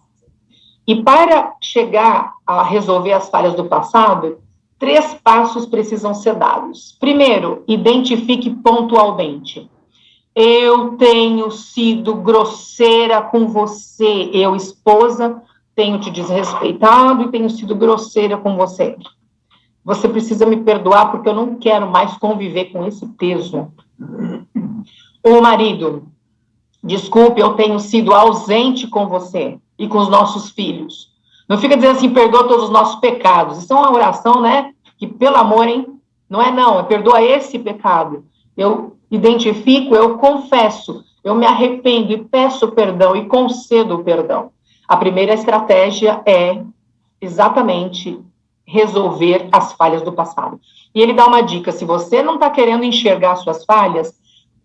E para chegar a resolver as falhas do passado, 3 passos precisam ser dados. Primeiro, identifique pontualmente. Eu tenho sido grosseira com você, eu, esposa, tenho te desrespeitado e tenho sido grosseira com você. Você precisa me perdoar porque eu não quero mais conviver com esse peso. O marido, desculpe, eu tenho sido ausente com você e com os nossos filhos. Não fica dizendo assim, perdoa todos os nossos pecados. Isso é uma oração, né? Que, pelo amor, hein? Não é não, é perdoa esse pecado. Eu identifico, eu confesso, eu me arrependo e peço perdão e concedo o perdão. A primeira estratégia é exatamente resolver as falhas do passado. E ele dá uma dica, se você não está querendo enxergar suas falhas,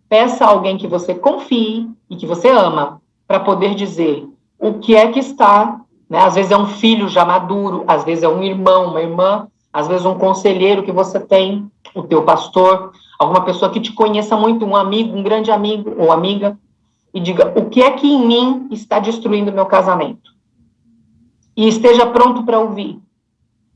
peça a alguém que você confie e que você ama, para poder dizer o que é que está, né? Às vezes é um filho já maduro, às vezes é um irmão, uma irmã, às vezes um conselheiro que você tem, o teu pastor, alguma pessoa que te conheça muito, um amigo, um grande amigo ou amiga, e diga, o que é que em mim está destruindo o meu casamento? E esteja pronto para ouvir.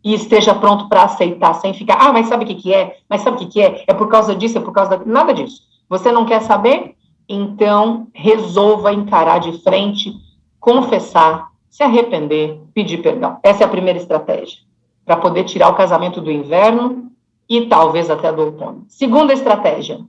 E esteja pronto para aceitar, sem ficar, mas sabe o que é? Mas sabe o que é? É por causa disso, é por causa nada disso. Você não quer saber? Então, resolva encarar de frente, confessar, se arrepender, pedir perdão. Essa é a primeira estratégia, para poder tirar o casamento do inverno e talvez até do outono. Segunda estratégia,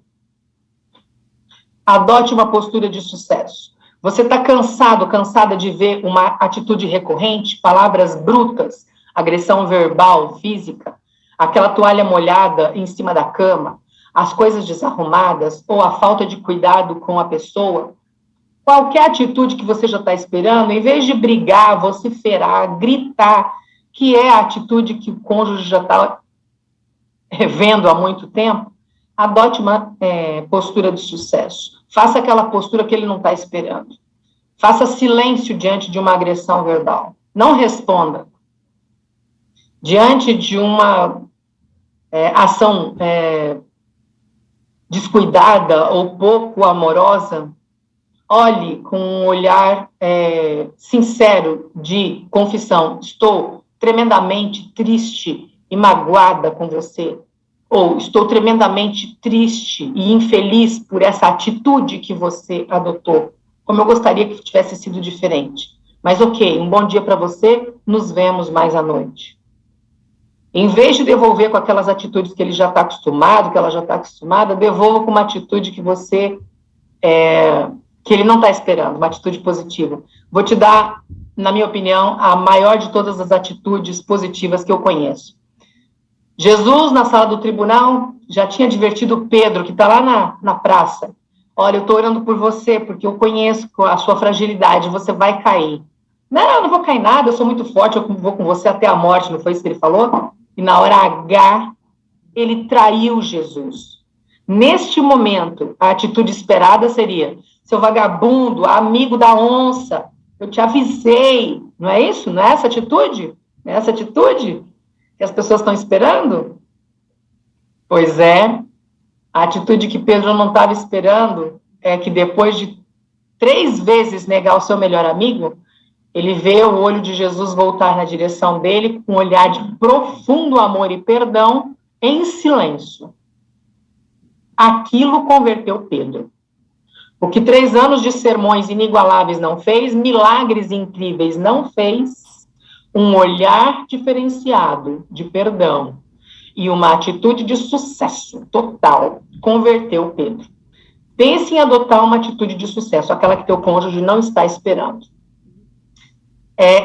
adote uma postura de sucesso. Você está cansada de ver uma atitude recorrente, palavras brutas, agressão verbal, física, aquela toalha molhada em cima da cama, as coisas desarrumadas ou a falta de cuidado com a pessoa? Qualquer atitude que você já está esperando, em vez de brigar, vociferar, gritar, que é a atitude que o cônjuge já está vendo há muito tempo, adote uma postura de sucesso. Faça aquela postura que ele não está esperando. Faça silêncio diante de uma agressão verbal. Não responda. Diante de uma ação descuidada ou pouco amorosa, olhe com um olhar sincero de confissão. Estou tremendamente triste e magoada com você. Ou estou tremendamente triste e infeliz por essa atitude que você adotou. Como eu gostaria que tivesse sido diferente. Mas ok, um bom dia para você, nos vemos mais à noite. Em vez de devolver com aquelas atitudes que ele já está acostumado, que ela já está acostumada, devolva com uma atitude que você, que ele não está esperando, uma atitude positiva. Vou te dar na minha opinião, a maior de todas as atitudes positivas que eu conheço. Jesus, na sala do tribunal, já tinha advertido Pedro, que está lá na praça. Olha, eu estou orando por você, porque eu conheço a sua fragilidade, você vai cair. Não, eu não vou cair nada, eu sou muito forte, eu vou com você até a morte, não foi isso que ele falou? E na hora H, ele traiu Jesus. Neste momento, a atitude esperada seria: seu vagabundo, amigo da onça, eu te avisei. Não é isso? Não é essa atitude? Não é essa atitude que as pessoas estão esperando? Pois é, a atitude que Pedro não estava esperando é que depois de 3 vezes negar o seu melhor amigo, ele vê o olho de Jesus voltar na direção dele com um olhar de profundo amor e perdão em silêncio. Aquilo converteu Pedro. O que 3 anos de sermões inigualáveis não fez, milagres incríveis não fez, um olhar diferenciado de perdão e uma atitude de sucesso total converteu Pedro. Pense em adotar uma atitude de sucesso, aquela que teu cônjuge não está esperando.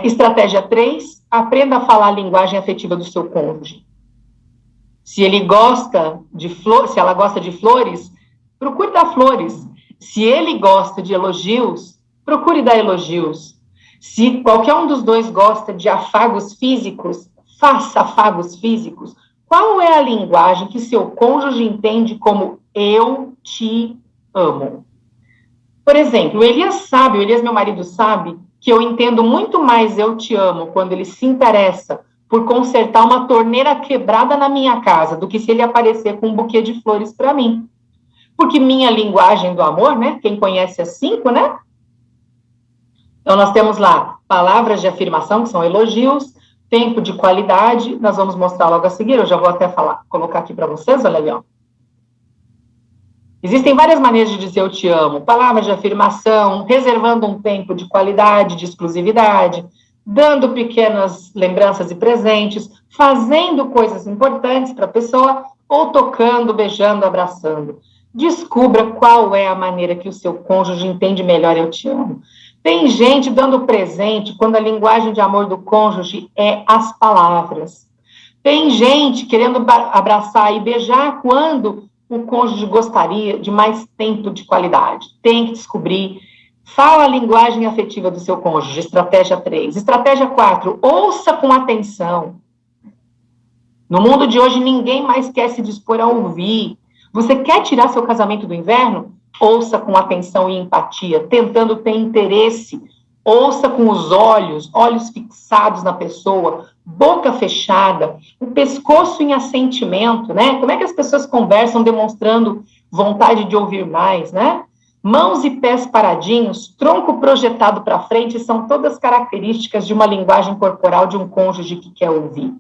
Estratégia 3, aprenda a falar a linguagem afetiva do seu cônjuge. Se ele gosta de flores, se ela gosta de flores, procure dar flores. Se ele gosta de elogios, procure dar elogios. Se qualquer um dos dois gosta de afagos físicos, faça afagos físicos. Qual é a linguagem que seu cônjuge entende como eu te amo? Por exemplo, o Elias, meu marido, sabe que eu entendo muito mais eu te amo quando ele se interessa por consertar uma torneira quebrada na minha casa do que se ele aparecer com um buquê de flores para mim. Porque minha linguagem do amor, né? Quem conhece as 5, né? Então, nós temos lá palavras de afirmação, que são elogios, tempo de qualidade, nós vamos mostrar logo a seguir, eu já vou até colocar aqui para vocês, olha ali, ó. Existem várias maneiras de dizer eu te amo, palavras de afirmação, reservando um tempo de qualidade, de exclusividade, dando pequenas lembranças e presentes, fazendo coisas importantes para a pessoa, ou tocando, beijando, abraçando. Descubra qual é a maneira que o seu cônjuge entende melhor eu te amo. Tem gente dando presente quando a linguagem de amor do cônjuge é as palavras. Tem gente querendo abraçar e beijar quando o cônjuge gostaria de mais tempo de qualidade. Tem que descobrir. Fala a linguagem afetiva do seu cônjuge, estratégia 3. Estratégia 4, ouça com atenção. No mundo de hoje, ninguém mais quer se dispor a ouvir. Você quer tirar seu casamento do inverno? Ouça com atenção e empatia, tentando ter interesse. Ouça com os olhos fixados na pessoa, boca fechada, o pescoço em assentimento, né? Como é que as pessoas conversam demonstrando vontade de ouvir mais, né? Mãos e pés paradinhos, tronco projetado para frente, são todas características de uma linguagem corporal de um cônjuge que quer ouvir.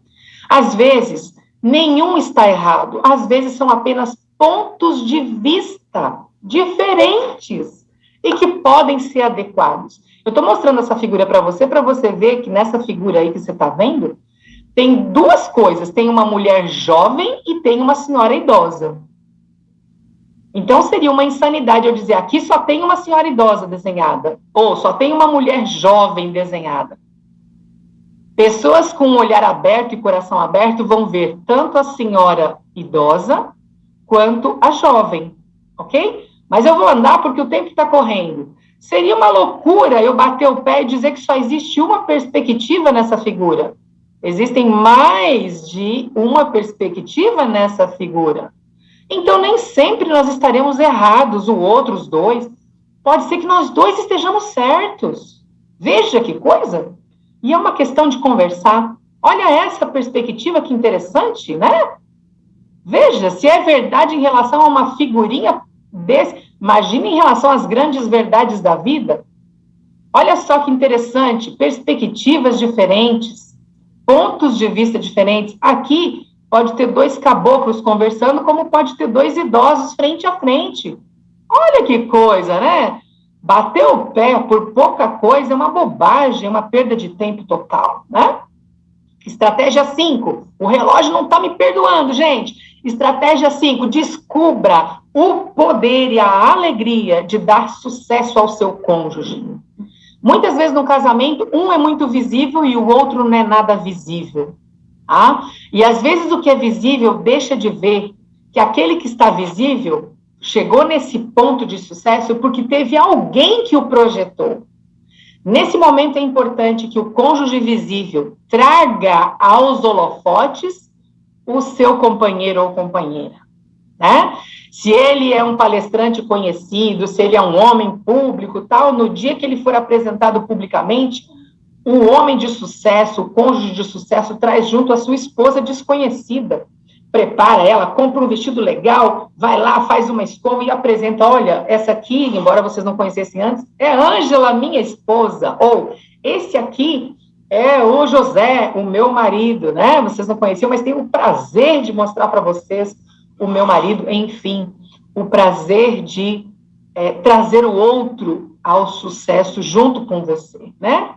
Às vezes, nenhum está errado, às vezes são apenas pontos de vista diferentes e que podem ser adequados. Eu estou mostrando essa figura para você ver que nessa figura aí que você está vendo, tem 2 coisas, tem uma mulher jovem e tem uma senhora idosa. Então, seria uma insanidade eu dizer, aqui só tem uma senhora idosa desenhada, ou só tem uma mulher jovem desenhada. Pessoas com um olhar aberto e coração aberto vão ver tanto a senhora idosa quanto a jovem, ok? Mas eu vou andar porque o tempo está correndo. Seria uma loucura eu bater o pé e dizer que só existe uma perspectiva nessa figura. Existem mais de uma perspectiva nessa figura. Então, nem sempre nós estaremos errados, o outro, os dois. Pode ser que nós dois estejamos certos. Veja que coisa. E é uma questão de conversar. Olha essa perspectiva, que interessante, né? Veja, se é verdade em relação a uma figurinha desse, imagine em relação às grandes verdades da vida. Olha só que interessante, perspectivas diferentes, pontos de vista diferentes. Aqui pode ter 2 caboclos conversando, como pode ter 2 idosos frente a frente. Olha que coisa, né? Bater o pé por pouca coisa é uma bobagem, é uma perda de tempo total, né? Estratégia 5, o relógio não está me perdoando, gente. Estratégia 5, descubra o poder e a alegria de dar sucesso ao seu cônjuge. Muitas vezes no casamento, um é muito visível e o outro não é nada visível. Tá? E às vezes o que é visível deixa de ver que aquele que está visível chegou nesse ponto de sucesso porque teve alguém que o projetou. Nesse momento é importante que o cônjuge visível traga aos holofotes o seu companheiro ou companheira, né? Se ele é um palestrante conhecido, se ele é um homem público, tal, no dia que ele for apresentado publicamente, o homem de sucesso, o cônjuge de sucesso, traz junto a sua esposa desconhecida, prepara ela, compra um vestido legal, vai lá, faz uma escova e apresenta, olha, essa aqui, embora vocês não conhecessem antes, é Ângela, minha esposa, ou esse aqui é o José, o meu marido, né? Vocês não conheciam, mas tenho o prazer de mostrar para vocês o meu marido, enfim, o prazer de trazer o outro ao sucesso junto com você, né?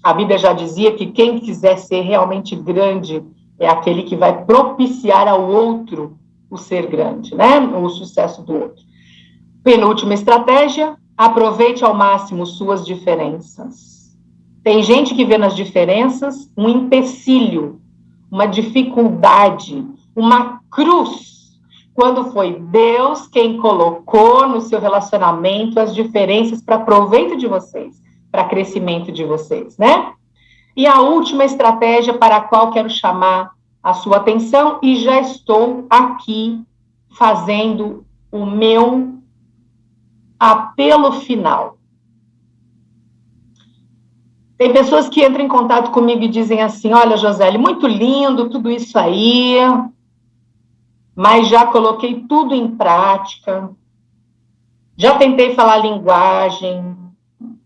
A Bíblia já dizia que quem quiser ser realmente grande é aquele que vai propiciar ao outro o ser grande, né? O sucesso do outro. Penúltima estratégia, aproveite ao máximo suas diferenças. Tem gente que vê nas diferenças um empecilho, uma dificuldade, uma cruz, quando foi Deus quem colocou no seu relacionamento as diferenças para proveito de vocês, para crescimento de vocês, né? E a última estratégia para a qual quero chamar a sua atenção, e já estou aqui fazendo o meu apelo final. Tem pessoas que entram em contato comigo e dizem assim, olha, Joseli, muito lindo tudo isso aí, mas já coloquei tudo em prática, já tentei falar a linguagem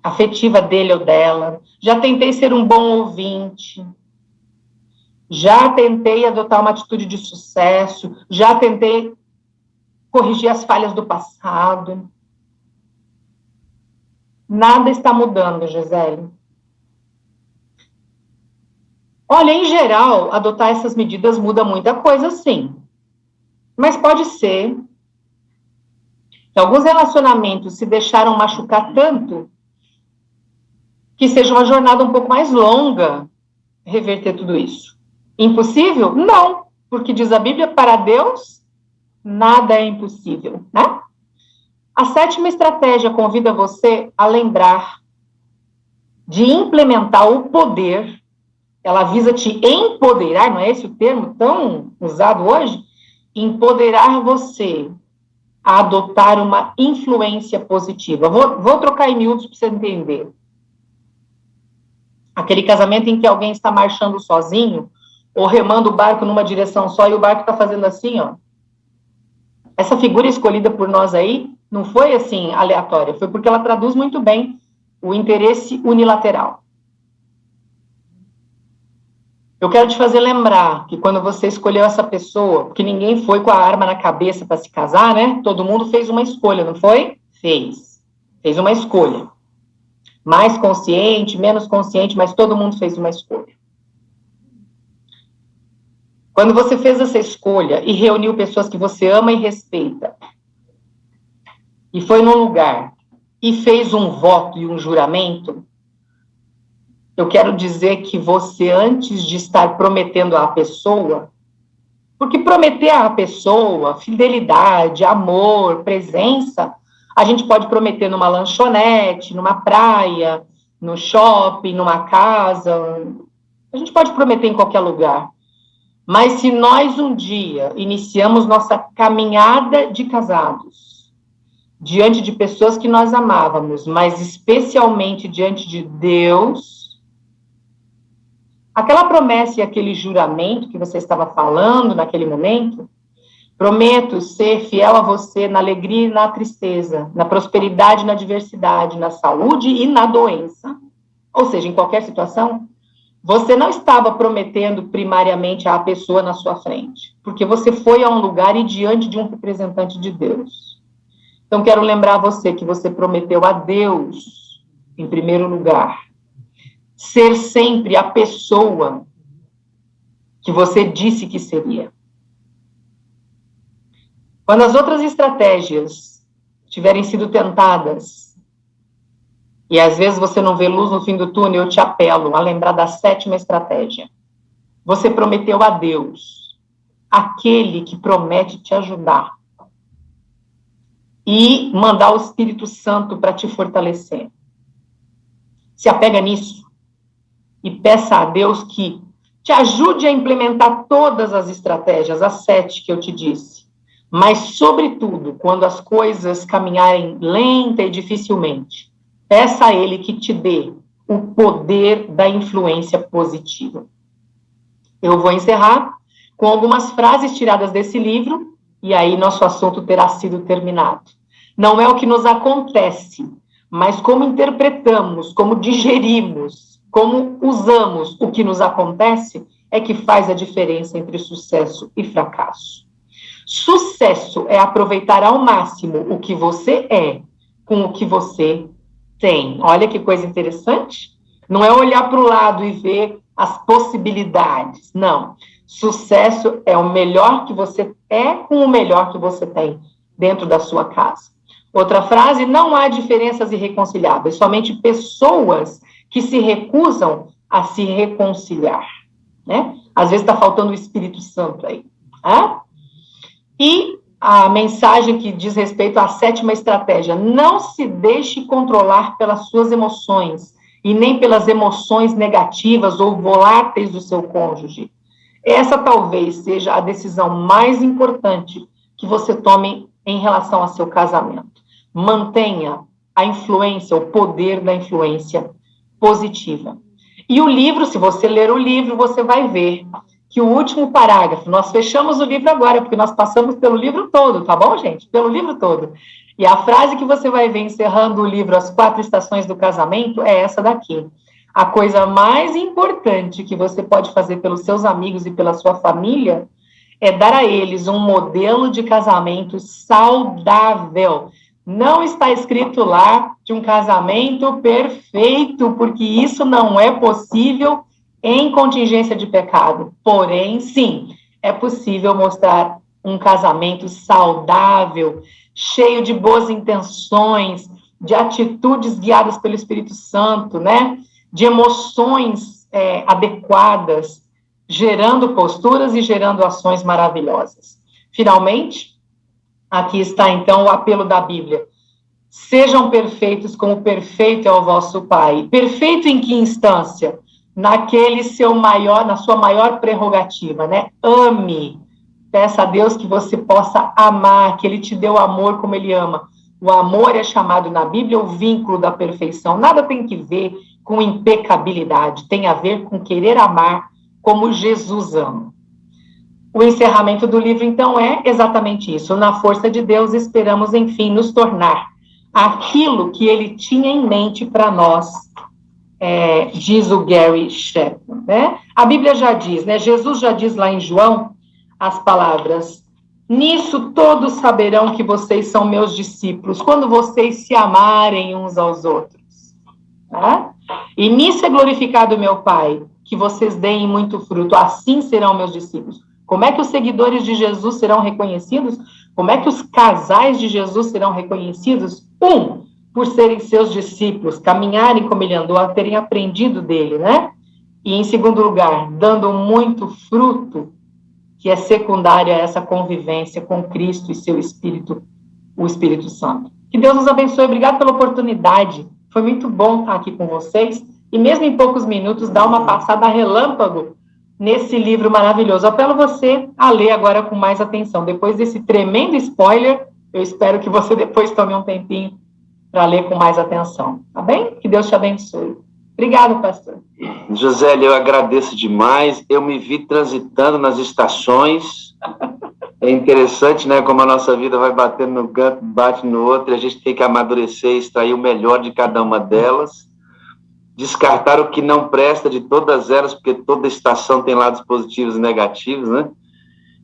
afetiva dele ou dela, já tentei ser um bom ouvinte, já tentei adotar uma atitude de sucesso, já tentei corrigir as falhas do passado. Nada está mudando, Gisele. Olha, em geral, adotar essas medidas muda muita coisa, sim. Mas pode ser que alguns relacionamentos se deixaram machucar tanto que seja uma jornada um pouco mais longa reverter tudo isso. Impossível? Não, porque diz a Bíblia, para Deus, nada é impossível, né? A sétima estratégia convida você a lembrar de implementar o poder. Ela visa te empoderar, não é esse o termo tão usado hoje? Empoderar você a adotar uma influência positiva. Vou trocar em miúdos para você entender. Aquele casamento em que alguém está marchando sozinho, ou remando o barco numa direção só, e o barco está fazendo assim, ó. Essa figura escolhida por nós aí, não foi assim, aleatória, foi porque ela traduz muito bem o interesse unilateral. Eu quero te fazer lembrar que quando você escolheu essa pessoa, porque ninguém foi com a arma na cabeça para se casar, né? Todo mundo fez uma escolha, não foi? Fez uma escolha. Mais consciente, menos consciente, mas todo mundo fez uma escolha. Quando você fez essa escolha e reuniu pessoas que você ama e respeita, e foi num lugar e fez um voto e um juramento, eu quero dizer que você, antes de estar prometendo à pessoa, porque prometer à pessoa fidelidade, amor, presença, a gente pode prometer numa lanchonete, numa praia, no shopping, numa casa, a gente pode prometer em qualquer lugar. Mas se nós um dia iniciamos nossa caminhada de casados, diante de pessoas que nós amávamos, mas especialmente diante de Deus, aquela promessa e aquele juramento que você estava falando naquele momento, prometo ser fiel a você na alegria e na tristeza, na prosperidade e na adversidade, na saúde e na doença, ou seja, em qualquer situação, você não estava prometendo primariamente à pessoa na sua frente, porque você foi a um lugar e diante de um representante de Deus. Então, quero lembrar você que você prometeu a Deus, em primeiro lugar, ser sempre a pessoa que você disse que seria. Quando as outras estratégias tiverem sido tentadas, e às vezes você não vê luz no fim do túnel, eu te apelo a lembrar da 7ª estratégia. Você prometeu a Deus, aquele que promete te ajudar, e mandar o Espírito Santo para te fortalecer. Se apega nisso e peça a Deus que te ajude a implementar todas as estratégias, as 7 que eu te disse. Mas, sobretudo, quando as coisas caminharem lenta e dificilmente, peça a Ele que te dê o poder da influência positiva. Eu vou encerrar com algumas frases tiradas desse livro, e aí nosso assunto terá sido terminado. Não é o que nos acontece, mas como interpretamos, como digerimos, como usamos o que nos acontece, é que faz a diferença entre sucesso e fracasso. Sucesso é aproveitar ao máximo o que você é com o que você tem. Olha que coisa interessante. Não é olhar para o lado e ver as possibilidades. Não. Sucesso é o melhor que você é com o melhor que você tem dentro da sua casa. Outra frase, não há diferenças irreconciliáveis, somente pessoas que se recusam a se reconciliar, né? Às vezes está faltando o Espírito Santo aí. Né? E a mensagem que diz respeito à 7ª estratégia, não se deixe controlar pelas suas emoções, e nem pelas emoções negativas ou voláteis do seu cônjuge. Essa talvez seja a decisão mais importante que você tome em relação ao seu casamento. Mantenha a influência, o poder da influência positiva. E o livro, se você ler o livro, você vai ver que o último parágrafo, nós fechamos o livro agora, porque nós passamos pelo livro todo, tá bom, gente? Pelo livro todo. E a frase que você vai ver encerrando o livro As 4 Estações do Casamento é essa daqui. A coisa mais importante que você pode fazer pelos seus amigos e pela sua família é dar a eles um modelo de casamento saudável. Não está escrito lá de um casamento perfeito, porque isso não é possível em contingência de pecado. Porém, sim, é possível mostrar um casamento saudável, cheio de boas intenções, de atitudes guiadas pelo Espírito Santo, né? De emoções adequadas, gerando posturas e gerando ações maravilhosas. Finalmente, aqui está então o apelo da Bíblia. Sejam perfeitos como perfeito é o vosso Pai. Perfeito em que instância? Na sua maior prerrogativa, né? Ame. Peça a Deus que você possa amar, que Ele te dê o amor como Ele ama. O amor é chamado na Bíblia o vínculo da perfeição. Nada tem que ver com impecabilidade, tem a ver com querer amar como Jesus ama. O encerramento do livro, então, é exatamente isso. Na força de Deus, esperamos, enfim, nos tornar aquilo que Ele tinha em mente para nós, diz o Gary Chapman, né? A Bíblia já diz, né? Jesus já diz lá em João as palavras: nisso todos saberão que vocês são meus discípulos, quando vocês se amarem uns aos outros. Né? E nisso é glorificado meu Pai, que vocês deem muito fruto, assim serão meus discípulos. Como é que os seguidores de Jesus serão reconhecidos? Como é que os casais de Jesus serão reconhecidos? Por serem seus discípulos, caminharem como ele andou, terem aprendido dele, né? E em segundo lugar, dando muito fruto, que é secundário a essa convivência com Cristo e seu Espírito, o Espírito Santo. Que Deus nos abençoe. Obrigado pela oportunidade. Foi muito bom estar aqui com vocês. E mesmo em poucos minutos, dar uma passada relâmpago nesse livro maravilhoso. Apelo você a ler agora com mais atenção. Depois desse tremendo spoiler, eu espero que você depois tome um tempinho para ler com mais atenção. Tá bem? Que Deus te abençoe. Obrigado, pastor. Josélia, eu agradeço demais. Eu me vi transitando nas estações. É interessante, né? Como a nossa vida vai batendo no canto, bate no outro, e a gente tem que amadurecer e extrair o melhor de cada uma delas. Descartar o que não presta de todas elas, porque toda estação tem lados positivos e negativos, né?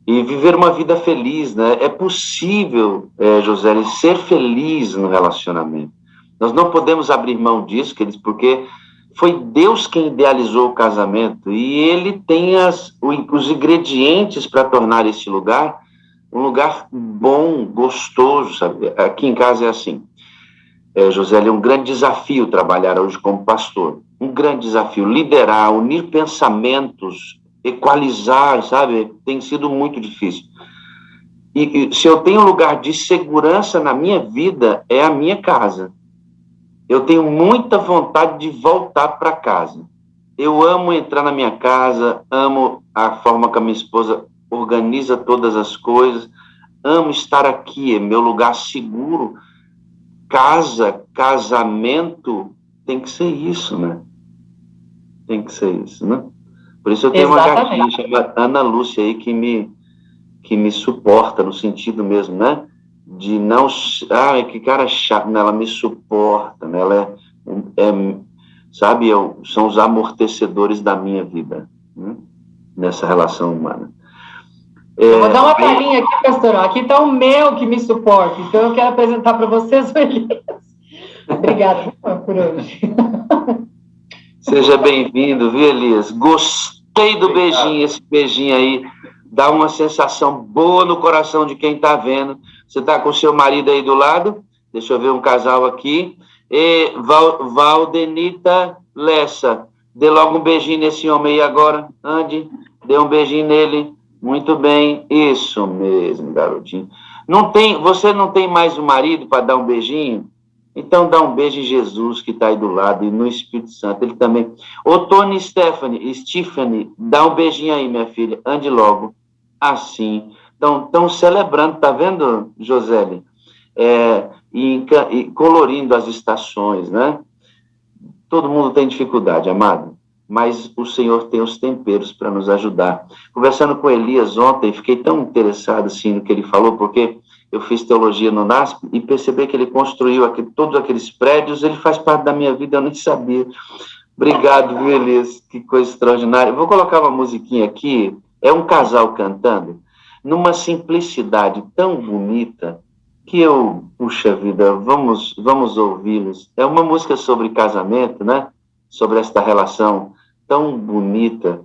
E viver uma vida feliz, né? É possível, Josélia, ser feliz no relacionamento. Nós não podemos abrir mão disso, queridos, porque foi Deus quem idealizou o casamento e Ele tem os ingredientes para tornar esse lugar um lugar bom, gostoso, sabe? Aqui em casa é assim. José, é um grande desafio trabalhar hoje como pastor. Um grande desafio, liderar, unir pensamentos, equalizar, sabe? Tem sido muito difícil. E se eu tenho um lugar de segurança na minha vida, é a minha casa. Eu tenho muita vontade de voltar para casa. Eu amo entrar na minha casa, amo a forma que a minha esposa organiza todas as coisas, amo estar aqui, é meu lugar seguro. Casa, casamento, tem que ser isso, né? Tem que ser isso, né? Por isso eu tenho uma gatinha chamada Ana Lúcia aí que me suporta, no sentido mesmo, né? De não... que cara chato, ela me suporta, né? Ela sabe, são os amortecedores da minha vida, né? Nessa relação humana. Eu vou dar uma palhinha aqui, pastorão. Aqui está o meu que me suporta, então eu quero apresentar para vocês o Elias. Obrigada por hoje. Seja bem-vindo, viu, Elias? Gostei do beijinho, esse beijinho aí dá uma sensação boa no coração de quem está vendo. Você está com o seu marido aí do lado? Deixa eu ver um casal aqui. E Valdenita Lessa, dê logo um beijinho nesse homem aí agora. Ande, dê um beijinho nele. Muito bem, isso mesmo, garotinho. Você não tem mais um marido para dar um beijinho? Então dá um beijo em Jesus que está aí do lado e no Espírito Santo, ele também. Ô Tony Stephanie, dá um beijinho aí, minha filha, ande logo. Assim, estão celebrando, tá vendo, Joseli? E colorindo as estações, né? Todo mundo tem dificuldade, amado, mas o Senhor tem os temperos para nos ajudar. Conversando com Elias ontem, fiquei tão interessado assim, no que ele falou, porque eu fiz teologia no NASP e percebi que ele construiu todos aqueles prédios, ele faz parte da minha vida, eu nem sabia. Obrigado, viu, Elias? Que coisa extraordinária. Vou colocar uma musiquinha aqui, é um casal cantando, numa simplicidade tão bonita, que puxa vida, vamos ouvi-los. É uma música sobre casamento, né? Sobre esta relação tão bonita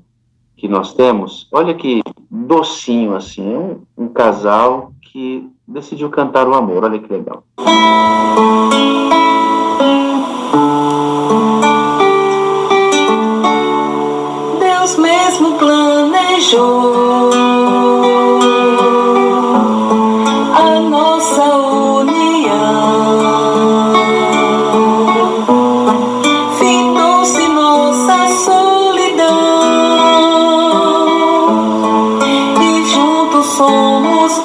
que nós temos. Olha que docinho, assim, um casal que decidiu cantar o amor. Olha que legal. Deus mesmo planejou a nossa união. Fitou-se nossa solidão e juntos somos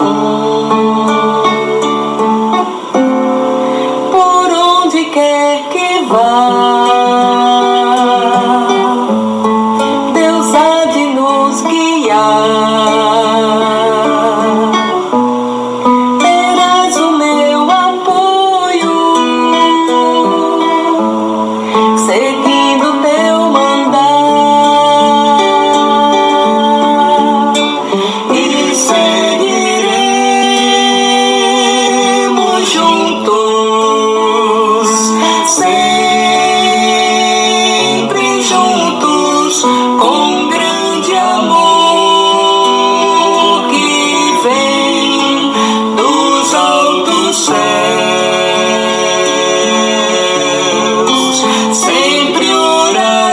por onde quer que vá. Deus há de nos guiar. Terás o meu apoio, seguindo teu mandar, e seguiremos juntos, sempre juntos, com grande amor que vem dos altos céus. Sempre oraremos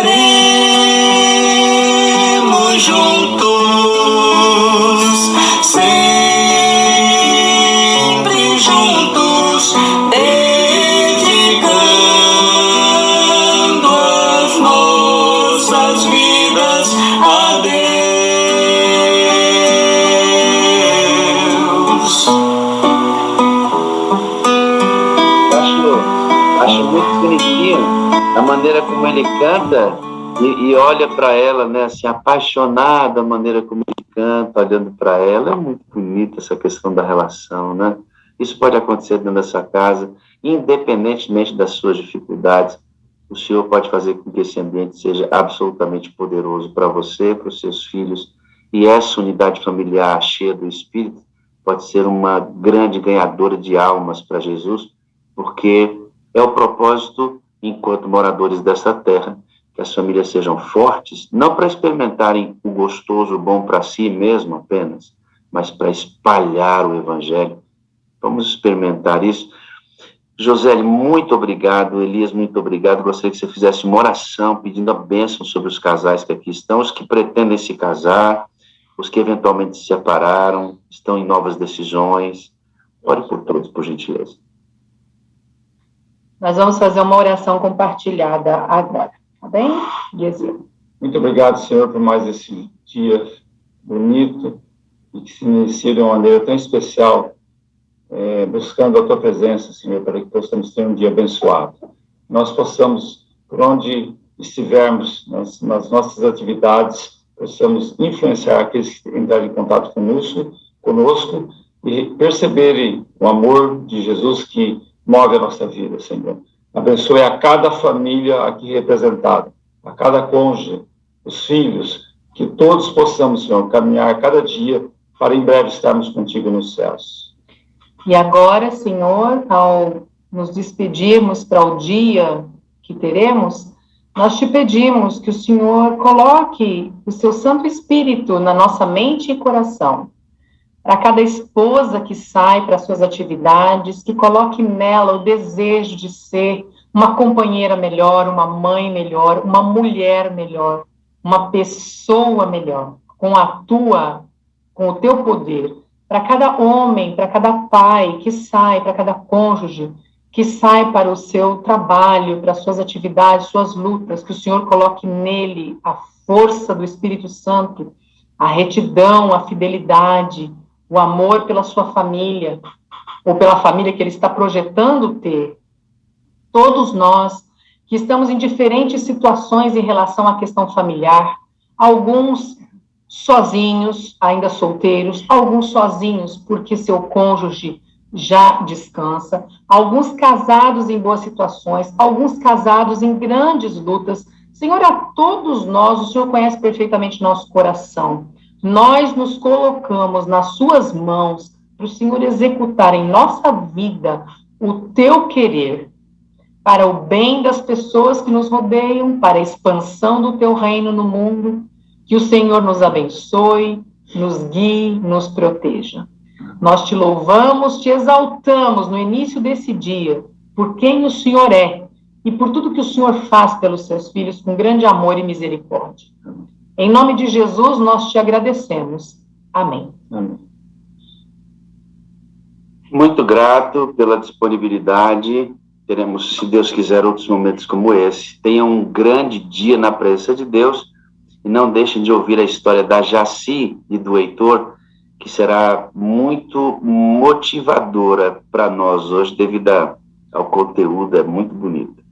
juntos, sempre juntos, dedicando as nossas vidas a Deus. Acho muito bonitinho a maneira como ele canta e olha para ela, né, assim, apaixonado, a maneira como ele canta, olhando para ela. É muito bonita essa questão da relação, né? Isso pode acontecer dentro dessa casa, independentemente das suas dificuldades. O Senhor pode fazer com que esse ambiente seja absolutamente poderoso para você, para os seus filhos, e essa unidade familiar cheia do Espírito pode ser uma grande ganhadora de almas para Jesus, porque é o propósito, enquanto moradores dessa terra, que as famílias sejam fortes, não para experimentarem o gostoso, o bom para si mesmo apenas, mas para espalhar o Evangelho. Vamos experimentar isso. Josélia, muito obrigado. Elias, muito obrigado. Gostaria que você fizesse uma oração pedindo a bênção sobre os casais que aqui estão, os que pretendem se casar, os que eventualmente se separaram, estão em novas decisões. Ore por todos, por gentileza. Nós vamos fazer uma oração compartilhada agora, tá bem? Guiazinho. Muito obrigado, Senhor, por mais esse dia bonito e que se inicia de uma maneira tão especial, buscando a Tua presença, Senhor, para que possamos ter um dia abençoado. Nós possamos, por onde estivermos, nas nossas atividades, possamos influenciar aqueles que entrarem em contato conosco e perceberem o amor de Jesus que move a nossa vida, Senhor. Abençoe a cada família aqui representada, a cada cônjuge, os filhos, que todos possamos, Senhor, caminhar cada dia para em breve estarmos contigo nos céus. E agora, Senhor, ao nos despedirmos para o dia que teremos, nós te pedimos que o Senhor coloque o seu Santo Espírito na nossa mente e coração. Para cada esposa que sai para suas atividades, que coloque nela o desejo de ser uma companheira melhor, uma mãe melhor, uma mulher melhor, uma pessoa melhor, com o teu poder. Para cada homem, para cada pai que sai, para cada cônjuge que sai para o seu trabalho, para suas atividades, suas lutas, que o Senhor coloque nele a força do Espírito Santo, a retidão, a fidelidade, o amor pela sua família, ou pela família que ele está projetando ter. Todos nós que estamos em diferentes situações em relação à questão familiar, alguns sozinhos, ainda solteiros, alguns sozinhos porque seu cônjuge já descansa, alguns casados em boas situações, alguns casados em grandes lutas. Senhor, a todos nós, o Senhor conhece perfeitamente nosso coração. Nós nos colocamos nas suas mãos para o Senhor executar em nossa vida o teu querer, para o bem das pessoas que nos rodeiam, para a expansão do teu reino no mundo. Que o Senhor nos abençoe, nos guie, nos proteja. Nós te louvamos, te exaltamos no início desse dia, por quem o Senhor é e por tudo que o Senhor faz pelos seus filhos com grande amor e misericórdia. Em nome de Jesus, nós te agradecemos. Amém. Amém. Muito grato pela disponibilidade. Teremos, se Deus quiser, outros momentos como esse. Tenha um grande dia na presença de Deus. E não deixem de ouvir a história da Jaci e do Heitor, que será muito motivadora para nós hoje, devido ao conteúdo, é muito bonito.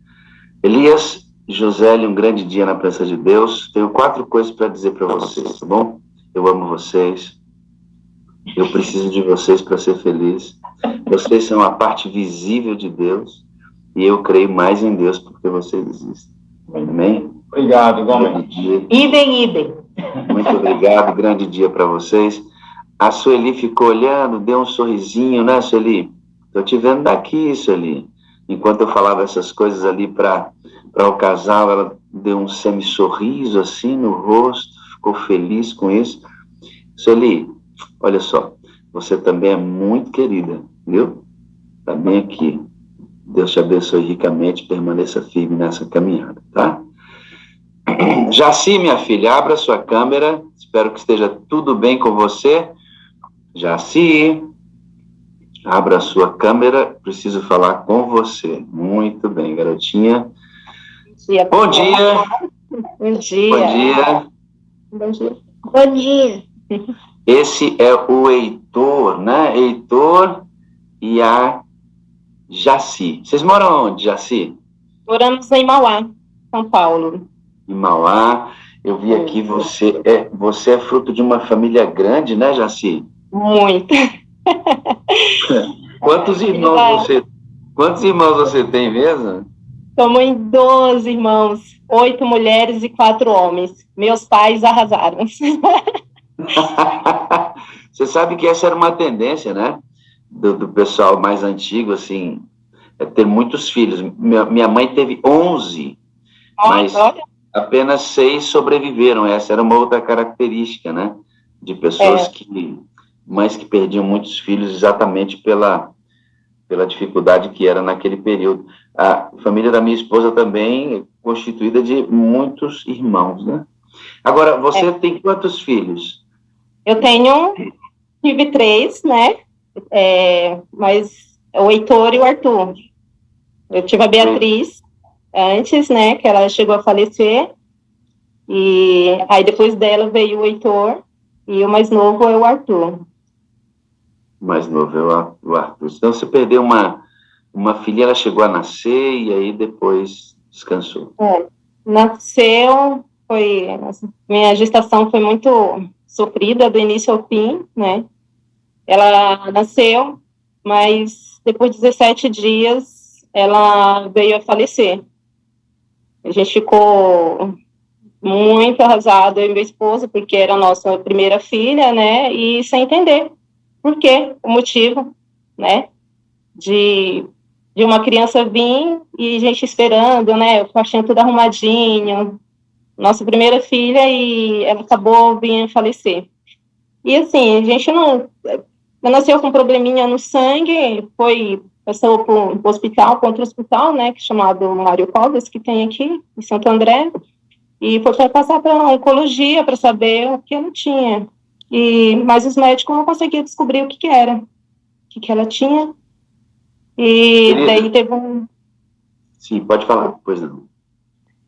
Elias, Josélia, um grande dia na presença de Deus. Tenho 4 coisas para dizer para vocês, tá bom? Eu amo vocês. Eu preciso de vocês para ser feliz. Vocês são a parte visível de Deus. E eu creio mais em Deus porque vocês existem. Amém? Obrigado, igualmente. Idem. Muito obrigado, grande dia para vocês. A Sueli ficou olhando, deu um sorrisinho, né, Sueli? Estou te vendo daqui, Sueli. Enquanto eu falava essas coisas ali para o casal, ela deu um semi-sorriso assim no rosto, ficou feliz com isso. Sueli, olha só, você também é muito querida, viu? Está bem aqui. Deus te abençoe ricamente, permaneça firme nessa caminhada, tá? Jaci, minha filha, abra sua câmera, espero que esteja tudo bem com você. Jaci, abra sua câmera, preciso falar com você. Muito bem, garotinha. Bom dia. Bom dia. Bom dia. Bom dia. Bom dia. Esse é o Heitor, né? Heitor e a Jaci. Vocês moram onde, Jaci? Moramos em Mauá, São Paulo. Em Mauá. Eu vi aqui, você é fruto de uma família grande, né, Jaci? Muito. Quantos irmãos você tem mesmo? Somos em 12 irmãos, 8 mulheres e 4 homens. Meus pais arrasaram. Você sabe que essa era uma tendência, né? Do pessoal mais antigo, assim, é ter muitos filhos. Minha mãe teve 11, mas apenas 6 sobreviveram. Essa era uma outra característica, né? De pessoas mães que perdiam muitos filhos exatamente pela pela dificuldade que era naquele período. A família da minha esposa também é constituída de muitos irmãos, né? Agora, você tem quantos filhos? Eu tive 3, né? Mas o Heitor e o Arthur. Eu tive a Beatriz antes, né? Que ela chegou a falecer. E aí depois dela veio o Heitor e o mais novo é o Arthur. O mais novo é o Arthur. Então, você perdeu uma filha, ela chegou a nascer e aí depois descansou. Nasceu, minha gestação foi muito sofrida do início ao fim, né? Ela nasceu, mas depois de 17 dias ela veio a falecer. A gente ficou muito arrasado, eu e meu esposo, porque era a nossa primeira filha, né? E sem entender por quê, o motivo, né? De uma criança vir e a gente esperando, né? O quartinho tudo arrumadinho, nossa primeira filha, e ela acabou vindo falecer. E assim, a gente não nasceu com um probleminha no sangue, passou para um hospital, para outro hospital, né, que é chamado Mário Covas, que tem aqui em Santo André, e foi para passar para a oncologia, para saber o que ela tinha. Mas os médicos não conseguiam descobrir o que era, o que ela tinha. E daí teve Sim, pode falar, pois não.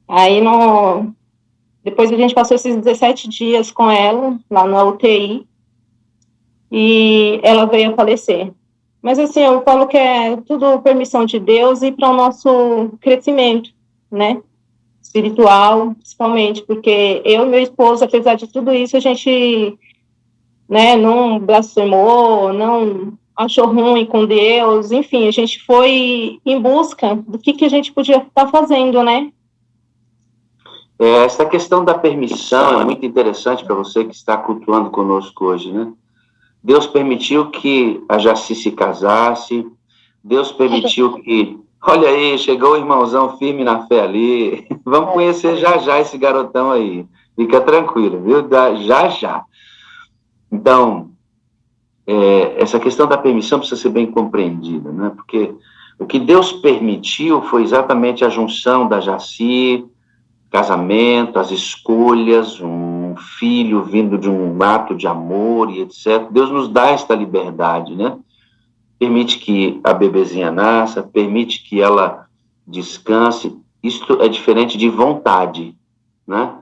Aí, depois a gente passou esses 17 dias com ela, lá na UTI, e ela veio a falecer. Mas, assim, eu falo que é tudo permissão de Deus e para o nosso crescimento, né, espiritual, principalmente, porque eu e meu esposo, apesar de tudo isso, a gente, né, não blasfemou, não achou ruim com Deus, enfim, a gente foi em busca do que a gente podia estar fazendo, né? Essa questão da permissão é muito interessante para você que está cultuando conosco hoje, né? Deus permitiu que a Jaci se casasse, Deus permitiu que... Olha aí, chegou o irmãozão firme na fé ali. Vamos conhecer já esse garotão aí. Fica tranquilo, viu? Já. Então, essa questão da permissão precisa ser bem compreendida, né? Porque o que Deus permitiu foi exatamente a junção da Jaci, casamento, as escolhas, um filho vindo de um ato de amor e etc. Deus nos dá esta liberdade, né? Permite que a bebezinha nasça, permite que ela descanse. Isto é diferente de vontade, né?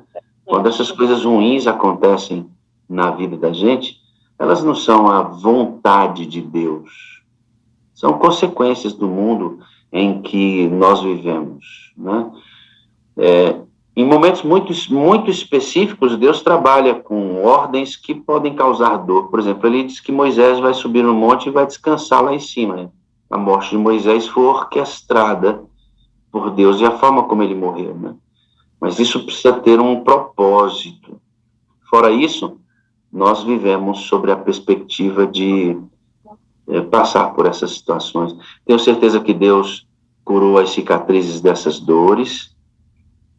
Quando essas coisas ruins acontecem na vida da gente, elas não são a vontade de Deus. São consequências do mundo em que nós vivemos, né? Em momentos muito específicos, Deus trabalha com ordens que podem causar dor. Por exemplo, ele diz que Moisés vai subir no monte e vai descansar lá em cima. A morte de Moisés foi orquestrada por Deus e a forma como ele morreu, né? Mas isso precisa ter um propósito. Fora isso, nós vivemos sobre a perspectiva de passar por essas situações. Tenho certeza que Deus curou as cicatrizes dessas dores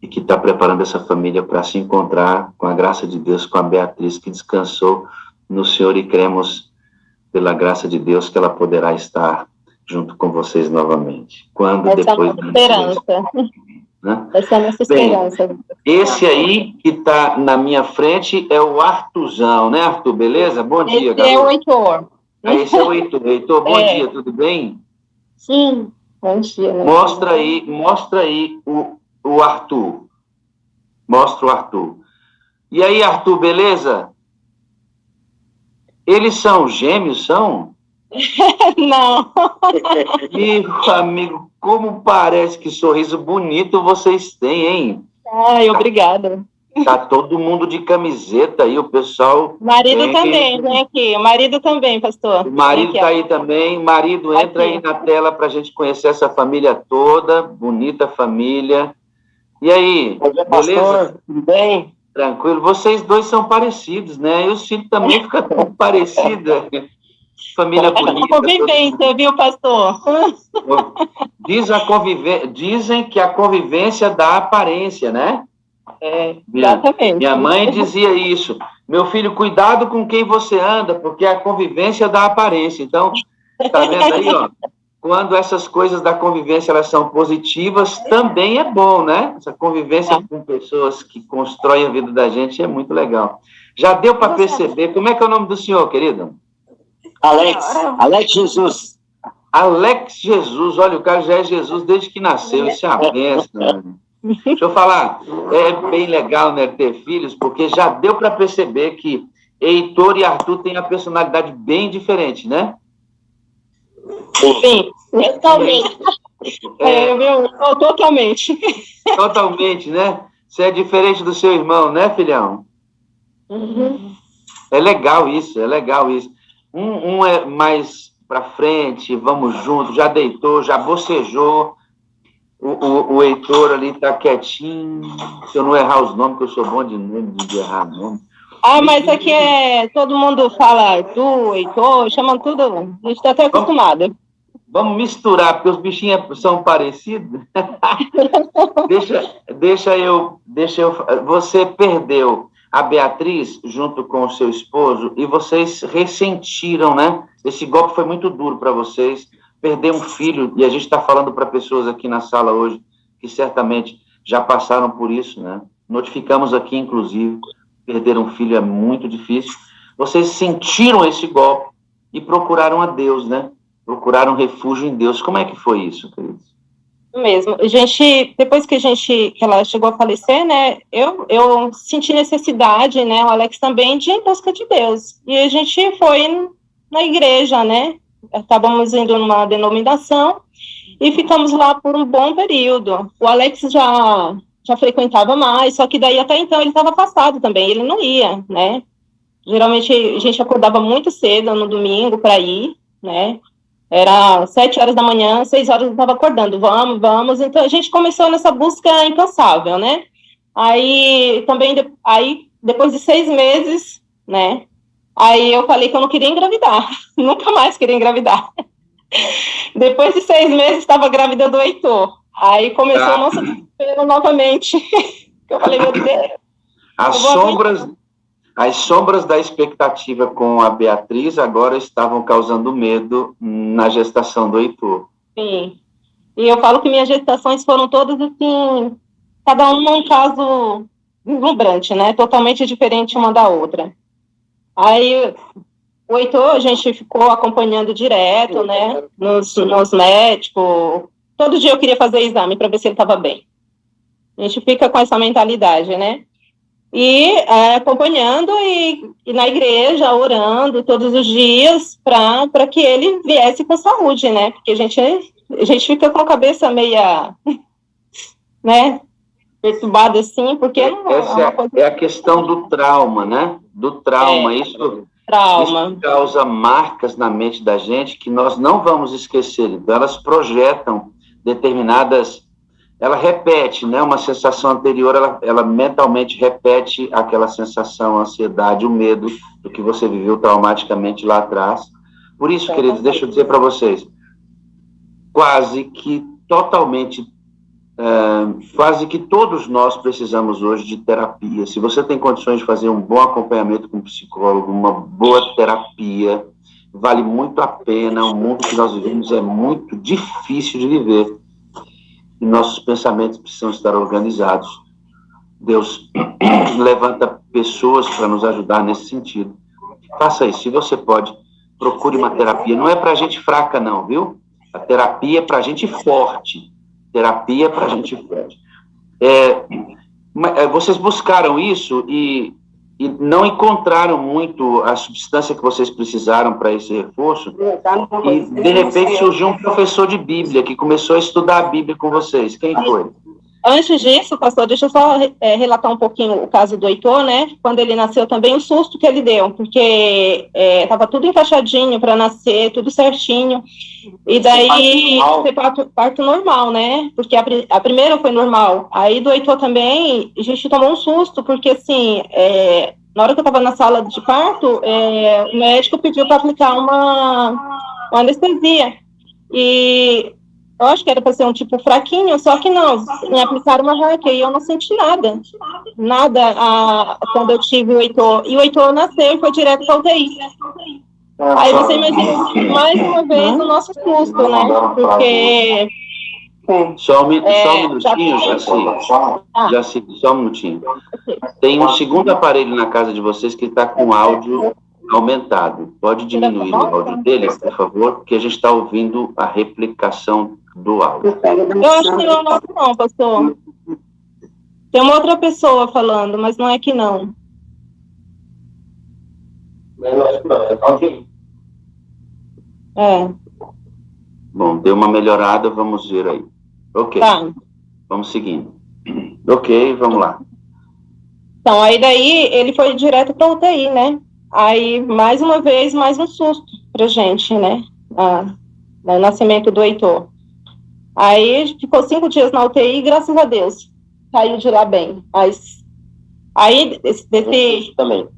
e que está preparando essa família para se encontrar, com a graça de Deus, com a Beatriz, que descansou no Senhor, e cremos, pela graça de Deus, que ela poderá estar junto com vocês novamente. Quando Essa depois... é a nossa esperança. Né? Essa é a nossa esperança. Esse aí que está na minha frente é o Arthurzão, né, Arthur? Beleza? Bom dia, Esse é o Heitor. Esse é o Heitor. Heitor, bom dia, tudo bem? Sim, bom dia. Né? Mostra aí o Arthur. Mostra o Arthur. E aí, Arthur, beleza? Eles são gêmeos, são? Não. Meu amigo, como parece que sorriso bonito vocês têm, hein? Ai, obrigada. Tá todo mundo de camiseta aí, o pessoal... O marido também, vem aqui. O marido também, pastor. O marido está aí também. Marido, entra aí na tela para a gente conhecer essa família toda. Bonita família. E aí, dia, beleza? pastor, tudo bem? Tranquilo. Vocês dois são parecidos, né? E os filhos também ficam tão parecidos. Família bonita. Convivência, viu, pastor? Dizem que a convivência dá aparência, né? Exatamente. Minha mãe dizia isso. Meu filho, cuidado com quem você anda, porque a convivência dá aparência. Então, tá vendo aí, ó? quando essas coisas da convivência elas são positivas, também é bom, né? Essa convivência com pessoas que constroem a vida da gente é muito legal. Já deu para perceber? Como é que é o nome do senhor, querido? Alex Jesus. Alex Jesus, olha, o cara já é Jesus desde que nasceu, isso é uma bênção. Deixa eu falar, é bem legal, né, ter filhos, porque já deu para perceber que Heitor e Arthur têm a personalidade bem diferente, né? Sim, totalmente. Totalmente. Totalmente, né? Você é diferente do seu irmão, né, filhão? Uhum. É legal isso, é legal isso. Um é mais para frente, vamos juntos, já deitou, já bocejou. O Heitor ali tá quietinho. Se eu não errar os nomes, que eu sou bom de errar nome. Mas aqui todo mundo fala Arthur, Heitor, chamam tudo, a gente tá até acostumado. Vamos misturar, porque os bichinhos são parecidos. deixa eu. Você perdeu a Beatriz junto com o seu esposo e vocês ressentiram, né? Esse golpe foi muito duro para vocês. Perder um filho, e a gente está falando para pessoas aqui na sala hoje que certamente já passaram por isso, né? Notificamos aqui, inclusive, perder um filho é muito difícil. Vocês sentiram esse golpe e procuraram a Deus, né? Procuraram refúgio em Deus. Como é que foi isso, queridos? Mesmo. Depois que ela chegou a falecer, né, eu senti necessidade, né, o Alex também, de ir em busca de Deus. E a gente foi na igreja, né? Acabamos indo numa denominação e ficamos lá por um bom período. O Alex já frequentava mais, só que daí até então ele estava afastado também, ele não ia, né? Geralmente a gente acordava muito cedo no domingo para ir, né? Era 7 horas da manhã, 6 horas eu estava acordando, vamos. Então a gente começou nessa busca incansável, né? Aí também, depois de 6 meses, né? Aí eu falei que eu não queria engravidar, nunca mais queria engravidar. Depois de 6 meses, estava grávida do Heitor. Aí começou o nosso desespero novamente. Eu falei, meu Deus. As sombras da expectativa com a Beatriz agora estavam causando medo na gestação do Heitor. Sim. E eu falo que minhas gestações foram todas assim, cada uma um caso deslumbrante, né? Totalmente diferente uma da outra. Aí, o Heitor, a gente ficou acompanhando direto, né, nos médicos. Todo dia eu queria fazer exame para ver se ele estava bem. A gente fica com essa mentalidade, né? E acompanhando e na igreja, orando todos os dias para que ele viesse com saúde, né? Porque a gente fica com a cabeça meia, né, perturbada assim, porque essa é a questão do trauma, né? Do trauma, isso causa marcas na mente da gente que nós não vamos esquecer. Então, elas projetam determinadas, ela repete, né? Uma sensação anterior, ela mentalmente repete aquela sensação, a ansiedade, o medo do que você viveu traumaticamente lá atrás. Por isso, queridos, deixa eu dizer para vocês, quase que todos nós precisamos hoje de terapia. Se você tem condições de fazer um bom acompanhamento com um psicólogo, uma boa terapia, vale muito a pena. O mundo que nós vivemos é muito difícil de viver. E nossos pensamentos precisam estar organizados. Deus levanta pessoas para nos ajudar nesse sentido. Faça isso. Se você pode, procure uma terapia. Não é para gente fraca, não, viu? A terapia é para gente forte. Terapia para gente forte. Vocês buscaram isso e não encontraram muito a substância que vocês precisaram para esse reforço, e de repente surgiu um professor de Bíblia que começou a estudar a Bíblia com vocês. Quem foi? Antes disso, pastor, deixa eu só relatar um pouquinho o caso do Heitor, né? Quando ele nasceu também, o susto que ele deu, porque estava tudo encaixadinho para nascer, tudo certinho. E daí, parto normal, né? Porque a primeira foi normal. Aí do Heitor também, a gente tomou um susto, porque assim, na hora que eu estava na sala de parto, o médico pediu para aplicar uma anestesia. E eu acho que era para ser um tipo fraquinho, só que não, me aplicaram uma raquia e eu não senti nada quando eu tive o Heitor. E o Heitor nasceu e foi direto para a UTI. Aí você imagina mais uma vez o nosso susto, né? Porque... Só um minutinho, Jaci, só um minutinho. Tem um segundo aparelho na casa de vocês que está com áudio aumentado. Pode diminuir o áudio dele, por favor, porque a gente está ouvindo a replicação do áudio. Eu acho que não é o nosso não, pastor. Tem uma outra pessoa falando, mas não é que não. É. Bom, deu uma melhorada, vamos ver aí. Ok, Tá. vamos seguindo. Ok, vamos lá. Então, aí daí ele foi direto para UTI, né? Aí, mais uma vez, mais um susto pra gente, né? No nascimento do Heitor. Aí ficou 5 dias na UTI, graças a Deus. Saiu de lá bem. Mas aí Também.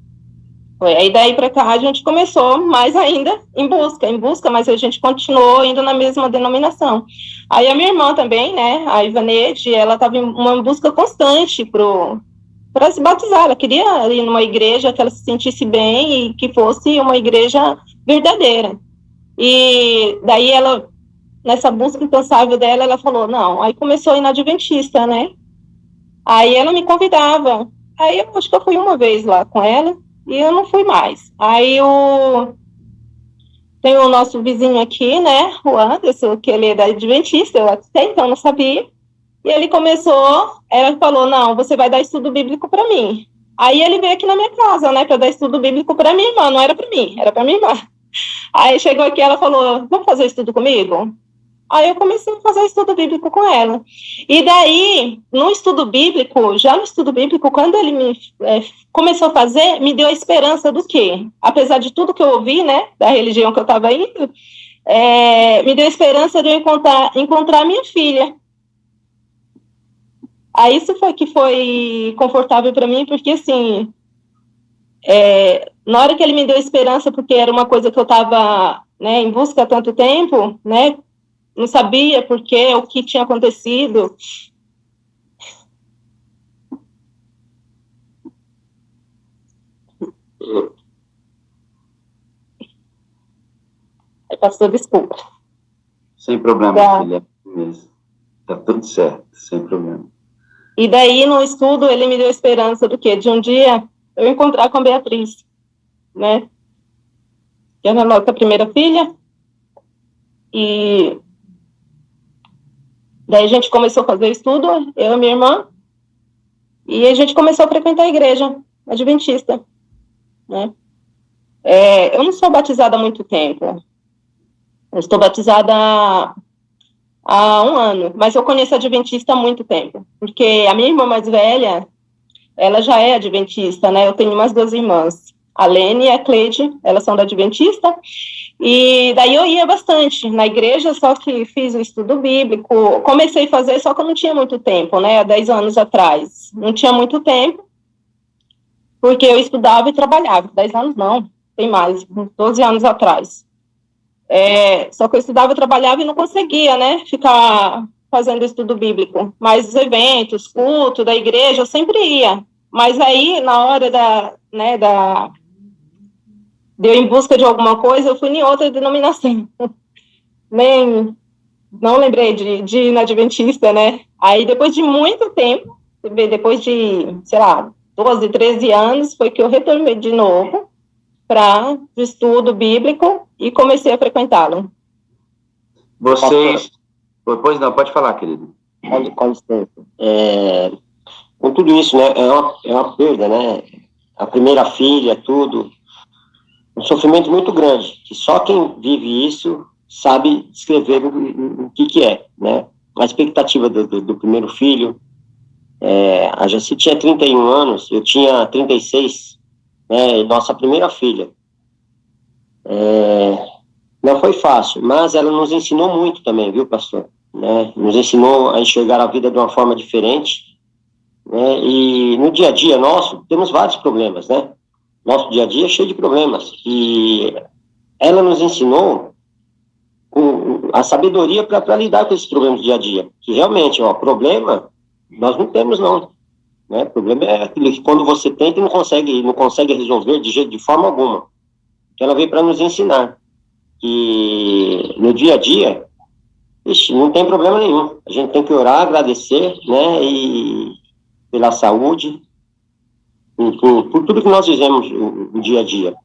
foi. Aí daí para cá a gente começou mais ainda em busca, mas a gente continuou indo na mesma denominação. Aí a minha irmã também, né, a Ivanete, ela estava em uma busca constante para se batizar. Ela queria ir numa igreja que ela se sentisse bem e que fosse uma igreja verdadeira. E daí ela, nessa busca incansável dela, ela falou, não, aí começou a ir na Adventista, né? Aí ela me convidava. Aí eu acho que eu fui uma vez lá com ela, e eu não fui mais. Aí tem o nosso vizinho aqui, né, o Anderson, que ele é da Adventista, eu até então não sabia, e ele ela falou, não, você vai dar estudo bíblico para mim. Aí ele veio aqui na minha casa, né, para dar estudo bíblico para minha irmã, não era para mim, era para minha irmã. Aí chegou aqui, ela falou, vamos fazer estudo comigo? Aí eu comecei a fazer estudo bíblico com ela. E daí, no estudo bíblico, quando ele começou a fazer, me deu a esperança do quê? Apesar de tudo que eu ouvi, né, da religião que eu estava indo, me deu a esperança de eu encontrar minha filha. Aí isso foi confortável para mim, porque assim, na hora que ele me deu esperança, porque era uma coisa que eu estava, né, em busca há tanto tempo, né, não sabia por quê, o que tinha acontecido. Pastor, desculpa. Sem problema, Tá. filha. Tá tudo certo, sem problema. E daí, no estudo, ele me deu esperança do quê? De um dia eu encontrar com a Beatriz, né? Que era a nossa primeira filha. E daí a gente começou a fazer estudo, eu e minha irmã, e a gente começou a frequentar a igreja adventista, né? Eu não sou batizada há muito tempo. Eu estou batizada há 1 ano, mas eu conheço a adventista há muito tempo, porque a minha irmã mais velha, ela já é adventista, né? Eu tenho mais 2 irmãs, a Lene e a Cleide, elas são da adventista, e daí eu ia bastante na igreja, só que fiz o estudo bíblico, comecei a fazer, só que eu não tinha muito tempo, né, há 10 anos atrás, não tinha muito tempo, porque eu estudava e trabalhava, 10 anos não, tem mais, 12 anos atrás, só que eu estudava e trabalhava e não conseguia, né, ficar fazendo estudo bíblico, mas os eventos, culto da igreja, eu sempre ia, mas aí, na hora de eu ir em busca de alguma coisa, eu fui em outra denominação. Não lembrei de ir na adventista, né? Aí, depois de muito tempo, depois de, sei lá, 12, 13 anos, foi que eu retornei de novo para o estudo bíblico e comecei a frequentá-lo. Vocês... Pois não, pode falar, querido. Com licença. Com tudo isso, né, é uma perda, né? A primeira filha, tudo... Um sofrimento muito grande, que só quem vive isso sabe descrever o que é, né? A expectativa do primeiro filho, a Jaci tinha 31 anos, eu tinha 36, né? Nossa primeira filha. Não foi fácil, mas ela nos ensinou muito também, viu, pastor? Né? Nos ensinou a enxergar a vida de uma forma diferente, né? E no dia a dia nosso, temos vários problemas, né? Nosso dia a dia é cheio de problemas. E ela nos ensinou a sabedoria para lidar com esses problemas do dia a dia. Que realmente, problema, nós não temos, não. Né? O problema é aquilo que quando você tenta e não consegue resolver de forma alguma. Então ela veio para nos ensinar que no dia a dia, não tem problema nenhum. A gente tem que orar, agradecer, né, e pela saúde, por tudo que nós fizemos no dia a dia.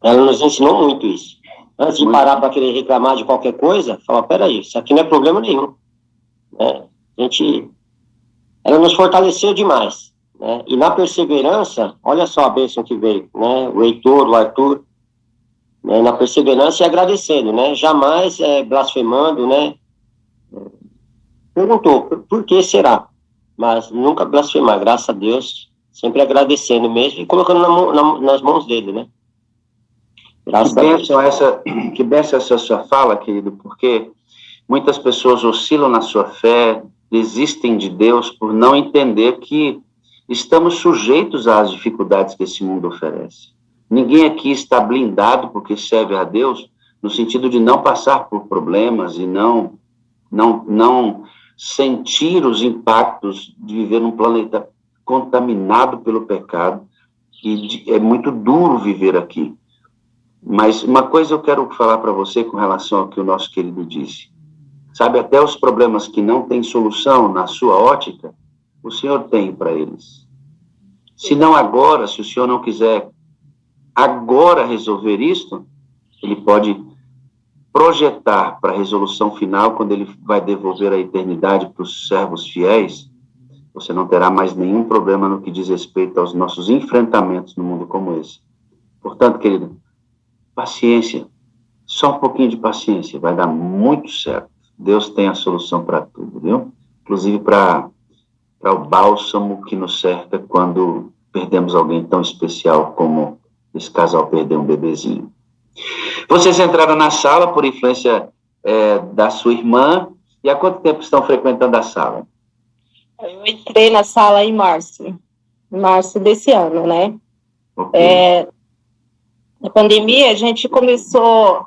Ela nos ensinou muito isso. Antes de parar para querer reclamar de qualquer coisa, fala, peraí, isso aqui não é problema nenhum. Né? Ela nos fortaleceu demais. Né? E na perseverança, olha só a bênção que veio, né? O Heitor, o Arthur, né? Na perseverança e agradecendo, né? Jamais blasfemando, né? Perguntou, por que será? Mas nunca blasfemar, graças a Deus, sempre agradecendo mesmo e colocando nas mãos dele, né? Que bênção essa sua fala, querido, porque muitas pessoas oscilam na sua fé, desistem de Deus por não entender que estamos sujeitos às dificuldades que esse mundo oferece. Ninguém aqui está blindado porque serve a Deus, no sentido de não passar por problemas e não sentir os impactos de viver num planeta contaminado pelo pecado, e é muito duro viver aqui. Mas uma coisa eu quero falar para você com relação ao que o nosso querido disse. Sabe, até os problemas que não têm solução na sua ótica, o Senhor tem para eles. Se não agora, se o Senhor não quiser agora resolver isto, Ele pode projetar para a resolução final, quando Ele vai devolver a eternidade para os servos fiéis. Você não terá mais nenhum problema no que diz respeito aos nossos enfrentamentos no mundo como esse. Portanto, querido, paciência, só um pouquinho de paciência, vai dar muito certo. Deus tem a solução para tudo, viu? Inclusive para o bálsamo que nos cerca quando perdemos alguém tão especial como esse casal perdeu um bebezinho. Vocês entraram na sala por influência da sua irmã, e há quanto tempo estão frequentando a sala? Eu entrei na sala em março desse ano, né? Okay. Na pandemia, a gente começou,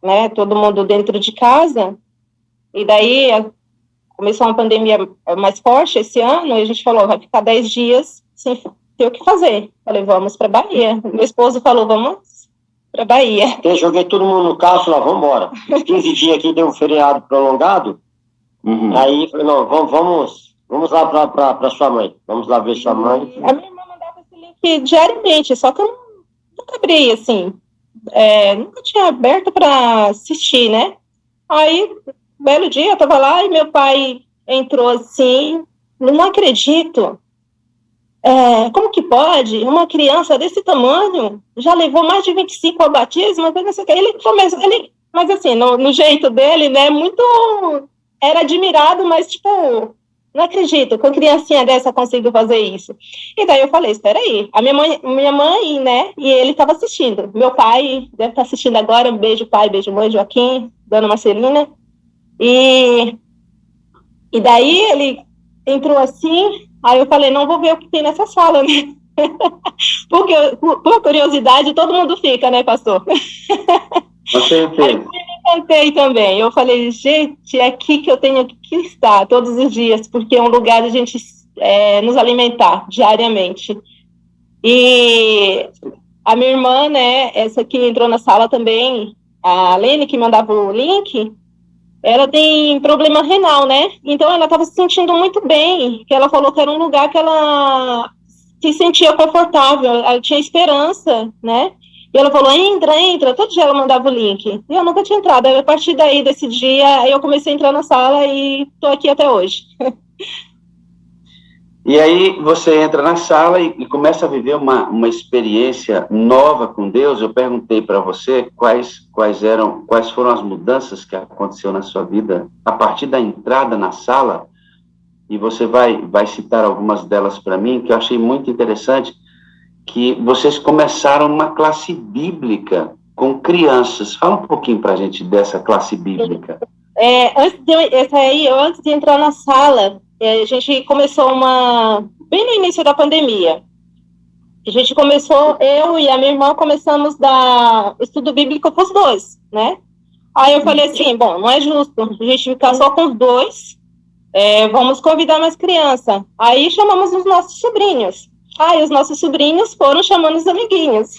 né, todo mundo dentro de casa, e daí começou uma pandemia mais forte esse ano, e a gente falou, vai ficar 10 dias sem ter o que fazer. Falei, vamos para Bahia. Meu esposo falou, vamos para Bahia. Eu joguei todo mundo no carro e falei, vamos embora. 15 dias aqui deu um feriado prolongado, aí falei, não, vamos lá para sua mãe, vamos lá ver sua mãe. A minha irmã mandava esse link diariamente, só que eu nunca abri, assim, nunca tinha aberto para assistir, né? Aí, um belo dia, eu tava lá e meu pai entrou assim, não acredito, como que pode? Uma criança desse tamanho já levou mais de 25 ao batismo, mas assim, no jeito dele, né, era admirado, mas tipo, não acredito, com criancinha dessa conseguiu fazer isso. E daí eu falei, espera aí, a minha mãe, né, e ele estava assistindo. Meu pai deve estar assistindo agora, um beijo pai, beijo mãe, Joaquim, Dona Marcelina. E daí ele entrou assim, aí eu falei, não vou ver o que tem nessa sala, né? Porque, por curiosidade, todo mundo fica, né, pastor? Você entende? Cantei também. Eu falei, gente, é aqui que eu tenho que estar todos os dias, porque é um lugar de a gente nos alimentar diariamente. E a minha irmã, né, essa que entrou na sala também, a Lene, que mandava o link, ela tem problema renal, né? Então ela estava se sentindo muito bem, que ela falou que era um lugar que ela se sentia confortável, ela tinha esperança, né? E ela falou, entra, todo dia ela mandava o link. E eu nunca tinha entrado. Aí, a partir daí, desse dia, eu comecei a entrar na sala e estou aqui até hoje. E aí você entra na sala e começa a viver uma experiência nova com Deus. Eu perguntei para você quais foram as mudanças que aconteceu na sua vida a partir da entrada na sala, e você vai citar algumas delas para mim, que eu achei muito interessante, que vocês começaram uma classe bíblica com crianças. Fala um pouquinho para a gente dessa classe bíblica. Antes de entrar na sala, a gente começou bem no início da pandemia. A gente começou, eu e a minha irmã começamos a dar estudo bíblico para os dois, né? Aí eu falei assim, bom, não é justo a gente ficar só com os dois, vamos convidar mais criança. Aí chamamos os nossos sobrinhos. Aí os nossos sobrinhos foram chamando os amiguinhos.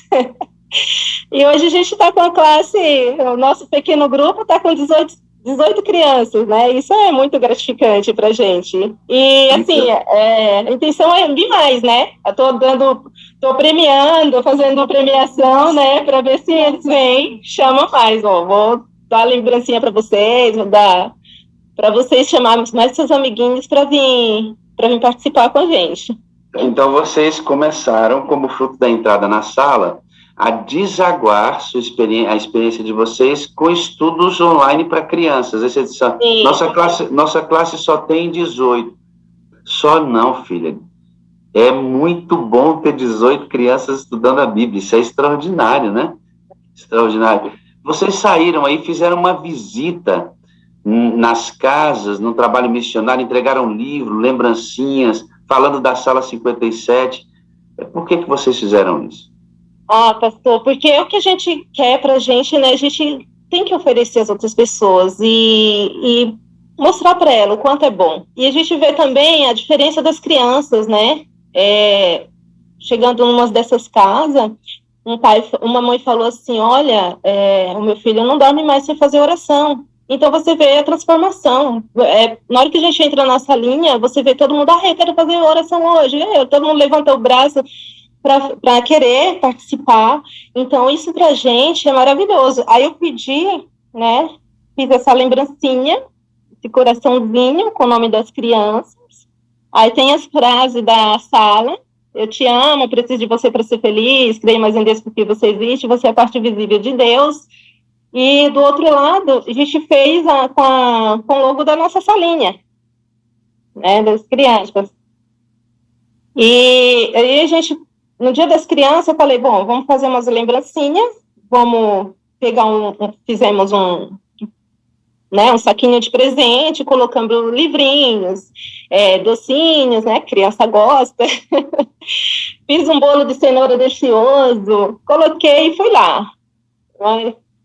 E hoje a gente está com a classe, o nosso pequeno grupo está com 18 crianças, né? Isso é muito gratificante para a gente. E, assim, a intenção é vir mais, né? Estou premiando, fazendo premiação, né? Para ver se eles vêm, chamam mais. Ó, vou dar lembrancinha para vocês, vou dar para vocês chamarem mais seus amiguinhos para vir participar com a gente. Então, vocês começaram, como fruto da entrada na sala, a desaguar a experiência de vocês com estudos online para crianças. Nossa classe só tem 18. Só não, filha. É muito bom ter 18 crianças estudando a Bíblia. Isso é extraordinário, né? Extraordinário. Vocês saíram aí, fizeram uma visita nas casas, no trabalho missionário, entregaram livro, lembrancinhas, falando da sala 57. Por que vocês fizeram isso? Pastor, porque é o que a gente quer pra gente, né? A gente tem que oferecer às outras pessoas e mostrar para ela o quanto é bom. E a gente vê também a diferença das crianças, né? Chegando em uma dessas casas, uma mãe falou assim, olha, o meu filho não dorme mais sem fazer oração. Então, você vê a transformação. Na hora que a gente entra na salinha, você vê todo mundo, eu quero fazer oração hoje. Todo mundo levanta o braço para querer participar. Então, isso para a gente é maravilhoso. Aí eu pedi, né, fiz essa lembrancinha, esse coraçãozinho com o nome das crianças. Aí tem as frases da sala. Eu te amo, preciso de você para ser feliz, creio mais em Deus porque você existe, você é a parte visível de Deus. E do outro lado, a gente fez com o logo da nossa salinha, né, das crianças. E aí a gente, no dia das crianças, eu falei, bom, vamos fazer umas lembrancinhas, vamos pegar fizemos um saquinho de presente, colocando livrinhos, docinhos, né, criança gosta. Fiz um bolo de cenoura delicioso, coloquei e fui lá.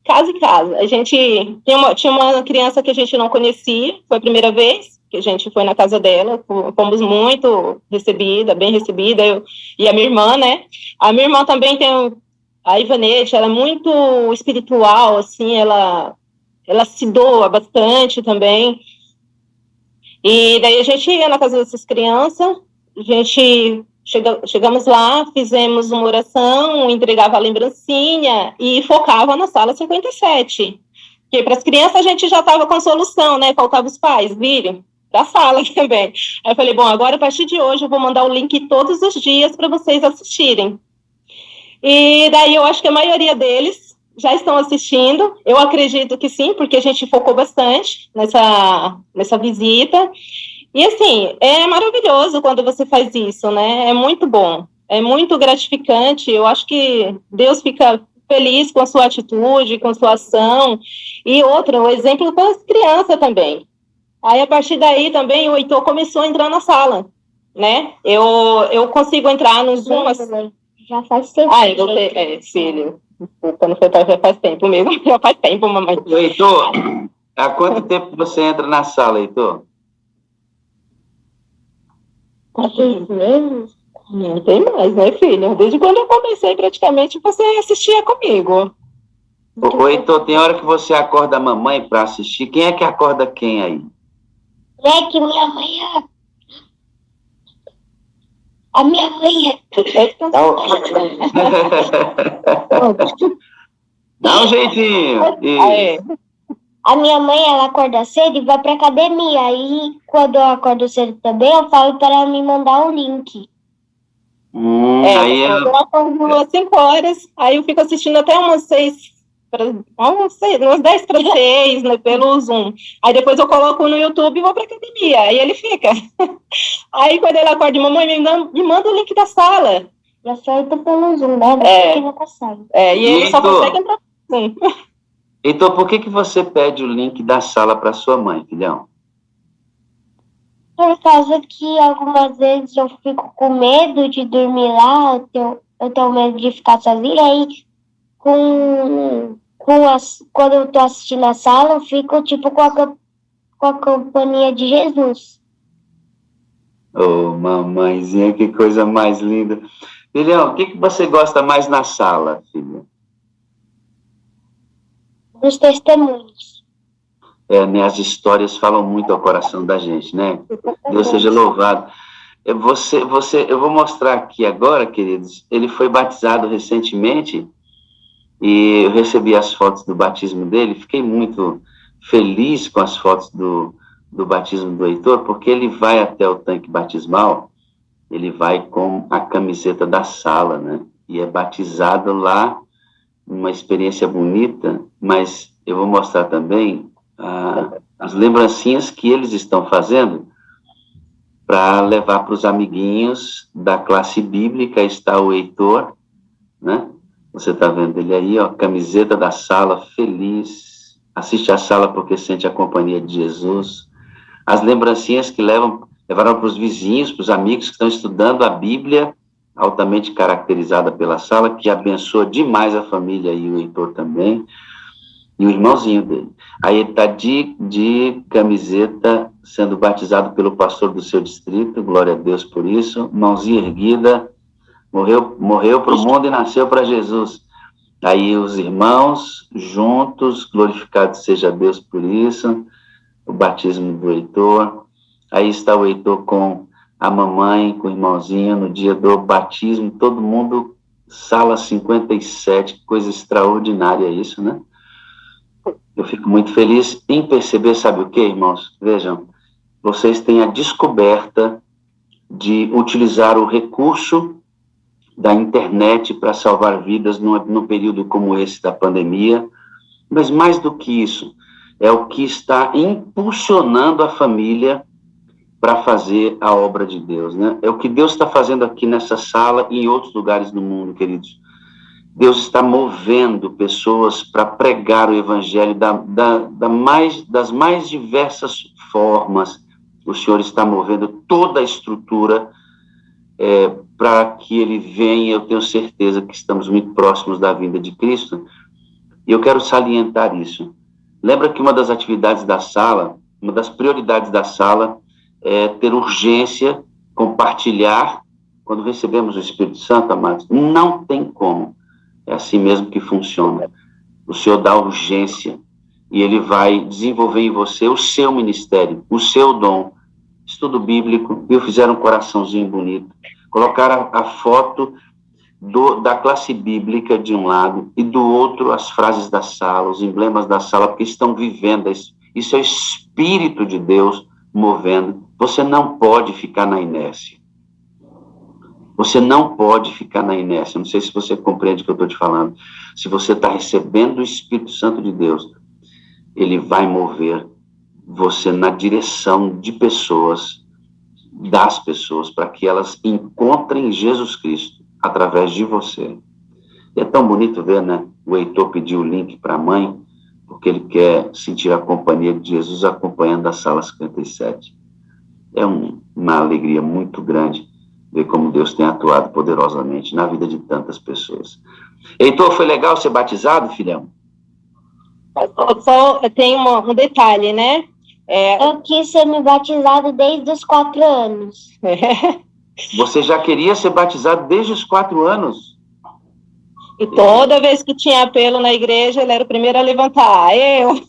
Casa em casa. A gente tinha uma criança que a gente não conhecia, foi a primeira vez que a gente foi na casa dela, fomos muito bem recebida, eu e a minha irmã, né? A minha irmã também a Ivanete, ela é muito espiritual, assim, ela se doa bastante também. E daí a gente ia na casa dessas crianças, a gente chegamos lá, fizemos uma oração, entregava a lembrancinha e focava na sala 57. Porque para as crianças a gente já estava com solução, né? Faltava os pais virem da sala também. Aí eu falei, bom, agora a partir de hoje eu vou mandar o link todos os dias para vocês assistirem. E daí eu acho que a maioria deles já estão assistindo. Eu acredito que sim, porque a gente focou bastante nessa visita. E, assim, é maravilhoso quando você faz isso, né? É muito bom, é muito gratificante. Eu acho que Deus fica feliz com a sua atitude, com a sua ação. E outra, o exemplo para as crianças também. Aí, a partir daí, também, o Heitor começou a entrar na sala, né? Eu consigo entrar no Zoom... Já faz tempo. Filho, desculpa, não foi já faz tempo mesmo. Já faz tempo, mamãe. Heitor, há quanto tempo você entra na sala, Heitor? 4 meses? Não tem mais, né, filha? Desde quando eu comecei, praticamente, você assistia comigo. Ô, Heitor, tem hora que você acorda a mamãe para assistir. Quem é que acorda quem aí? É que minha mãe é... A minha mãe é... Dá um jeitinho. A minha mãe, ela acorda cedo e vai pra academia. Aí, quando eu acordo cedo também, eu falo para ela me mandar o link. Aí eu acordo às 5 horas, aí eu fico assistindo até umas 10 para 6, né, pelo Zoom. Aí depois eu coloco no YouTube e vou pra academia. Aí ele fica. Aí quando ele acorda, mamãe, me manda o link da sala. Já feito pelo Zoom, né? Não consegue. E ele só consegue entrar no Zoom. Então, por que você pede o link da sala para sua mãe, filhão? Por causa que algumas vezes eu fico com medo de dormir lá, eu tenho medo de ficar sozinha, aí quando eu tô assistindo a sala, eu fico tipo com a companhia de Jesus. Ô, mamãezinha, que coisa mais linda. Filhão, o que você gosta mais na sala, filha? nos testemunhos. Né, as histórias falam muito ao coração da gente, né? Deus seja louvado. Eu vou mostrar aqui agora, queridos, ele foi batizado recentemente e eu recebi as fotos do batismo dele, fiquei muito feliz com as fotos do batismo do Heitor, porque ele vai até o tanque batismal, ele vai com a camiseta da sala, né? E é batizado lá, uma experiência bonita, mas eu vou mostrar também as lembrancinhas que eles estão fazendo para levar para os amiguinhos da classe bíblica. Está o Heitor, né? Você está vendo ele aí, ó, camiseta da sala, feliz, assiste a sala porque sente a companhia de Jesus. As lembrancinhas que levaram para os vizinhos, para os amigos que estão estudando a Bíblia, altamente caracterizada pela sala, que abençoa demais a família e o Heitor também, e o irmãozinho dele. Aí ele está de camiseta, sendo batizado pelo pastor do seu distrito, glória a Deus por isso, mãozinha erguida, morreu para o mundo e nasceu para Jesus. Aí os irmãos juntos, glorificado seja Deus por isso, o batismo do Heitor. Aí está o Heitor com a mamãe, com o irmãozinho, no dia do batismo, todo mundo, sala 57, coisa extraordinária isso, né? Eu fico muito feliz em perceber, sabe o que, irmãos? Vejam, vocês têm a descoberta de utilizar o recurso da internet para salvar vidas num período como esse da pandemia, mas mais do que isso, é o que está impulsionando a família para fazer a obra de Deus, né? É o que Deus está fazendo aqui nessa sala e em outros lugares do mundo, queridos. Deus está movendo pessoas para pregar o evangelho das mais diversas formas. O Senhor está movendo toda a estrutura para que ele venha. Eu tenho certeza que estamos muito próximos da vinda de Cristo, e eu quero salientar isso. Lembra que uma das atividades da sala, uma das prioridades da sala é ter urgência, compartilhar. Quando recebemos o Espírito Santo, amados, não tem como. É assim mesmo que funciona. O Senhor dá urgência e ele vai desenvolver em você o seu ministério, o seu dom. Estudo bíblico, viu? Fizeram um coraçãozinho bonito. Colocaram a foto da classe bíblica de um lado e do outro as frases da sala, os emblemas da sala, porque estão vivendo isso. Isso é o Espírito de Deus movendo. Você não pode ficar na inércia. Você não pode ficar na inércia. Não sei se você compreende o que eu estou te falando. Se você está recebendo o Espírito Santo de Deus, ele vai mover você na direção de pessoas, das pessoas, para que elas encontrem Jesus Cristo através de você. E é tão bonito ver, né? O Heitor pediu o link para a mãe, porque ele quer sentir a companhia de Jesus acompanhando a sala 57. É uma alegria muito grande ver como Deus tem atuado poderosamente na vida de tantas pessoas. Heitor, foi legal ser batizado, filhão? Só tem um detalhe, né? Eu quis ser me batizado desde os 4 anos. Você já queria ser batizado desde os 4 anos? E toda vez que tinha apelo na igreja, ele era o primeiro a levantar. Eu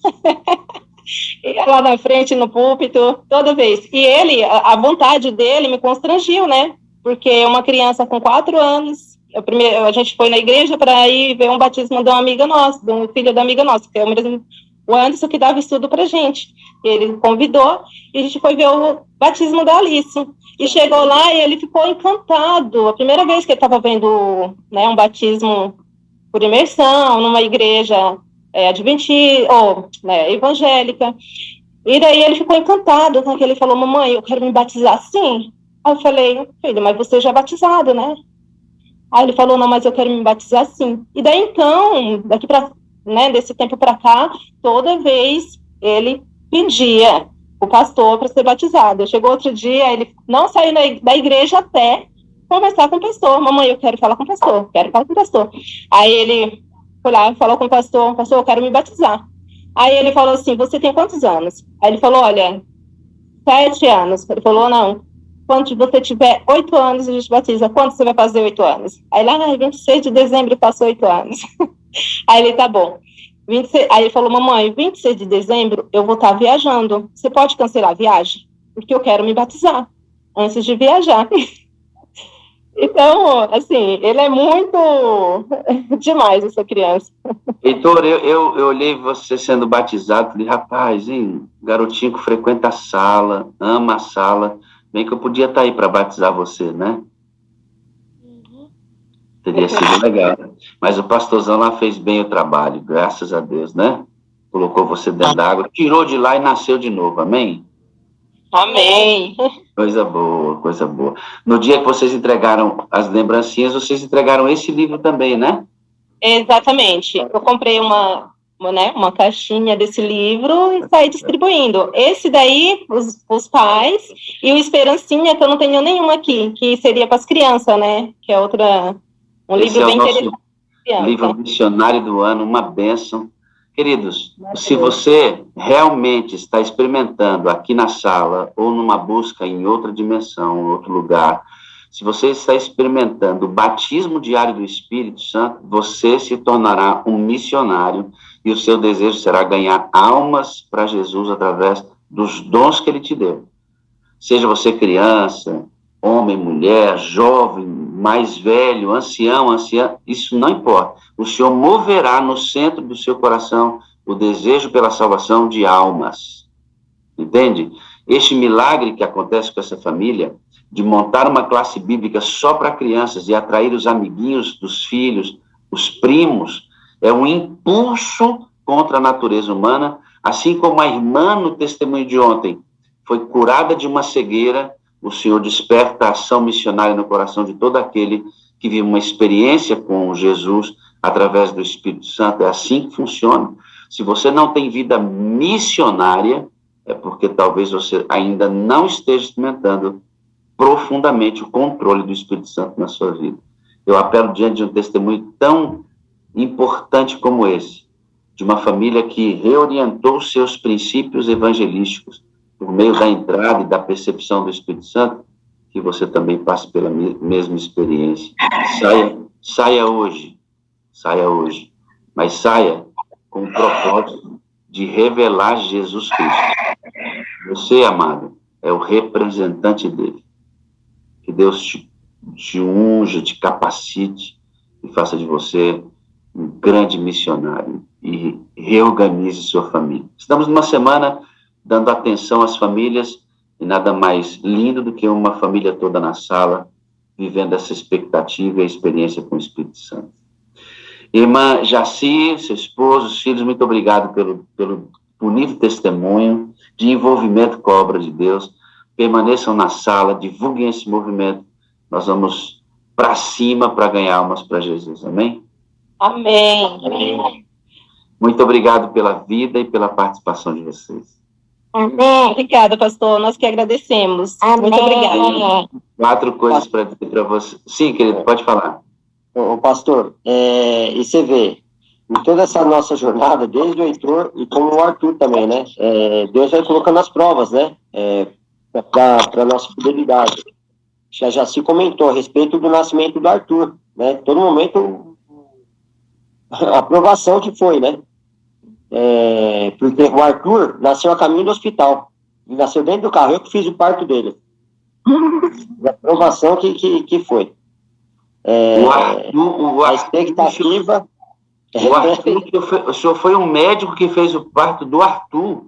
ia lá na frente, no púlpito, toda vez. E ele, a vontade dele me constrangiu, né? Porque uma criança com 4 anos, a gente foi na igreja para ir ver um batismo de uma amiga nossa, de um filho da amiga nossa, que é o Anderson, que dava estudo pra gente. Ele convidou e a gente foi ver o batismo da Alice. E chegou lá e ele ficou encantado. A primeira vez que ele estava vendo, né, um batismo por imersão numa igreja adventista, ou evangélica. E daí ele ficou encantado, né, que ele falou: mamãe, eu quero me batizar assim. Aí eu falei: filho, mas você já é batizado, né? Aí ele falou: não, mas eu quero me batizar assim. E daí então, desse tempo para cá, toda vez ele pedia o pastor para ser batizado. Chegou outro dia, ele não saiu da igreja até conversar com o pastor. Mamãe, eu quero falar com o pastor, quero falar com o pastor. Aí ele foi lá, falou com o pastor: pastor, eu quero me batizar. Aí ele falou assim: você tem quantos anos? Aí ele falou: olha, 7 anos. Ele falou: não, quando você tiver 8 anos, a gente batiza. Quando você vai fazer 8 anos? Aí lá, 26 de dezembro, passou 8 anos. Aí ele: tá bom. Aí ele falou, mamãe, 26 de dezembro eu vou estar viajando. Você pode cancelar a viagem? Porque eu quero me batizar antes de viajar. Então, assim, ele é muito demais, essa criança. Heitor, eu olhei você sendo batizado, falei, rapaz, hein, garotinho que frequenta a sala, ama a sala, bem que eu podia estar aí para batizar você, né? Teria sido legal. Mas o pastorzão lá fez bem o trabalho, graças a Deus, né? Colocou você dentro da água, tirou de lá e nasceu de novo, amém? Amém. Coisa boa, coisa boa. No dia que vocês entregaram as lembrancinhas, vocês entregaram esse livro também, né? Exatamente. Eu comprei uma caixinha desse livro e saí distribuindo. Esse daí, os pais, e o Esperancinha, que eu não tenho nenhum aqui, que seria para as crianças, né? Que é um Esse livro bem interessante. Livro missionário do ano, uma bênção. Queridos, se você realmente está experimentando aqui na sala ou numa busca em outra dimensão, em outro lugar, se você está experimentando o batismo diário do Espírito Santo, você se tornará um missionário e o seu desejo será ganhar almas para Jesus através dos dons que ele te deu. Seja você criança, homem, mulher, jovem, mais velho, ancião, anciã, isso não importa. O Senhor moverá no centro do seu coração o desejo pela salvação de almas. Entende? Este milagre que acontece com essa família, de montar uma classe bíblica só para crianças e atrair os amiguinhos dos filhos, os primos, é um impulso contra a natureza humana, assim como a irmã no testemunho de ontem foi curada de uma cegueira, o Senhor desperta a ação missionária no coração de todo aquele que vive uma experiência com Jesus através do Espírito Santo. É assim que funciona. Se você não tem vida missionária, é porque talvez você ainda não esteja experimentando profundamente o controle do Espírito Santo na sua vida. Eu apelo diante de um testemunho tão importante como esse, de uma família que reorientou seus princípios evangelísticos por meio da entrada e da percepção do Espírito Santo, que você também passe pela mesma experiência. Saia hoje, mas saia com o propósito de revelar Jesus Cristo. Você, amado, é o representante dele. Que Deus te unja, te capacite e faça de você um grande missionário e reorganize sua família. Estamos numa semana dando atenção às famílias, e nada mais lindo do que uma família toda na sala, vivendo essa expectativa e experiência com o Espírito Santo. Irmã Jaci, seu esposo, os filhos, muito obrigado pelo bonito testemunho de envolvimento com a obra de Deus. Permaneçam na sala, divulguem esse movimento. Nós vamos para cima para ganhar almas para Jesus, amém? Amém. Amém. Muito obrigado pela vida e pela participação de vocês. Amém. Obrigada, pastor. Nós que agradecemos. Amém. Muito obrigada. 4 coisas para dizer para você. Sim, querido, pode falar. Ô, pastor, e você vê, em toda essa nossa jornada, desde o Heitor e como o Arthur também, né? Deus vai colocando as provas, né? Para a nossa fidelidade. Já se comentou a respeito do nascimento do Arthur, né? Todo momento, a aprovação que foi, né? Porque o Arthur nasceu a caminho do hospital. Ele nasceu dentro do carro, eu que fiz o parto dele. A aprovação que foi. A expectativa... O senhor foi um médico que fez o parto do Arthur?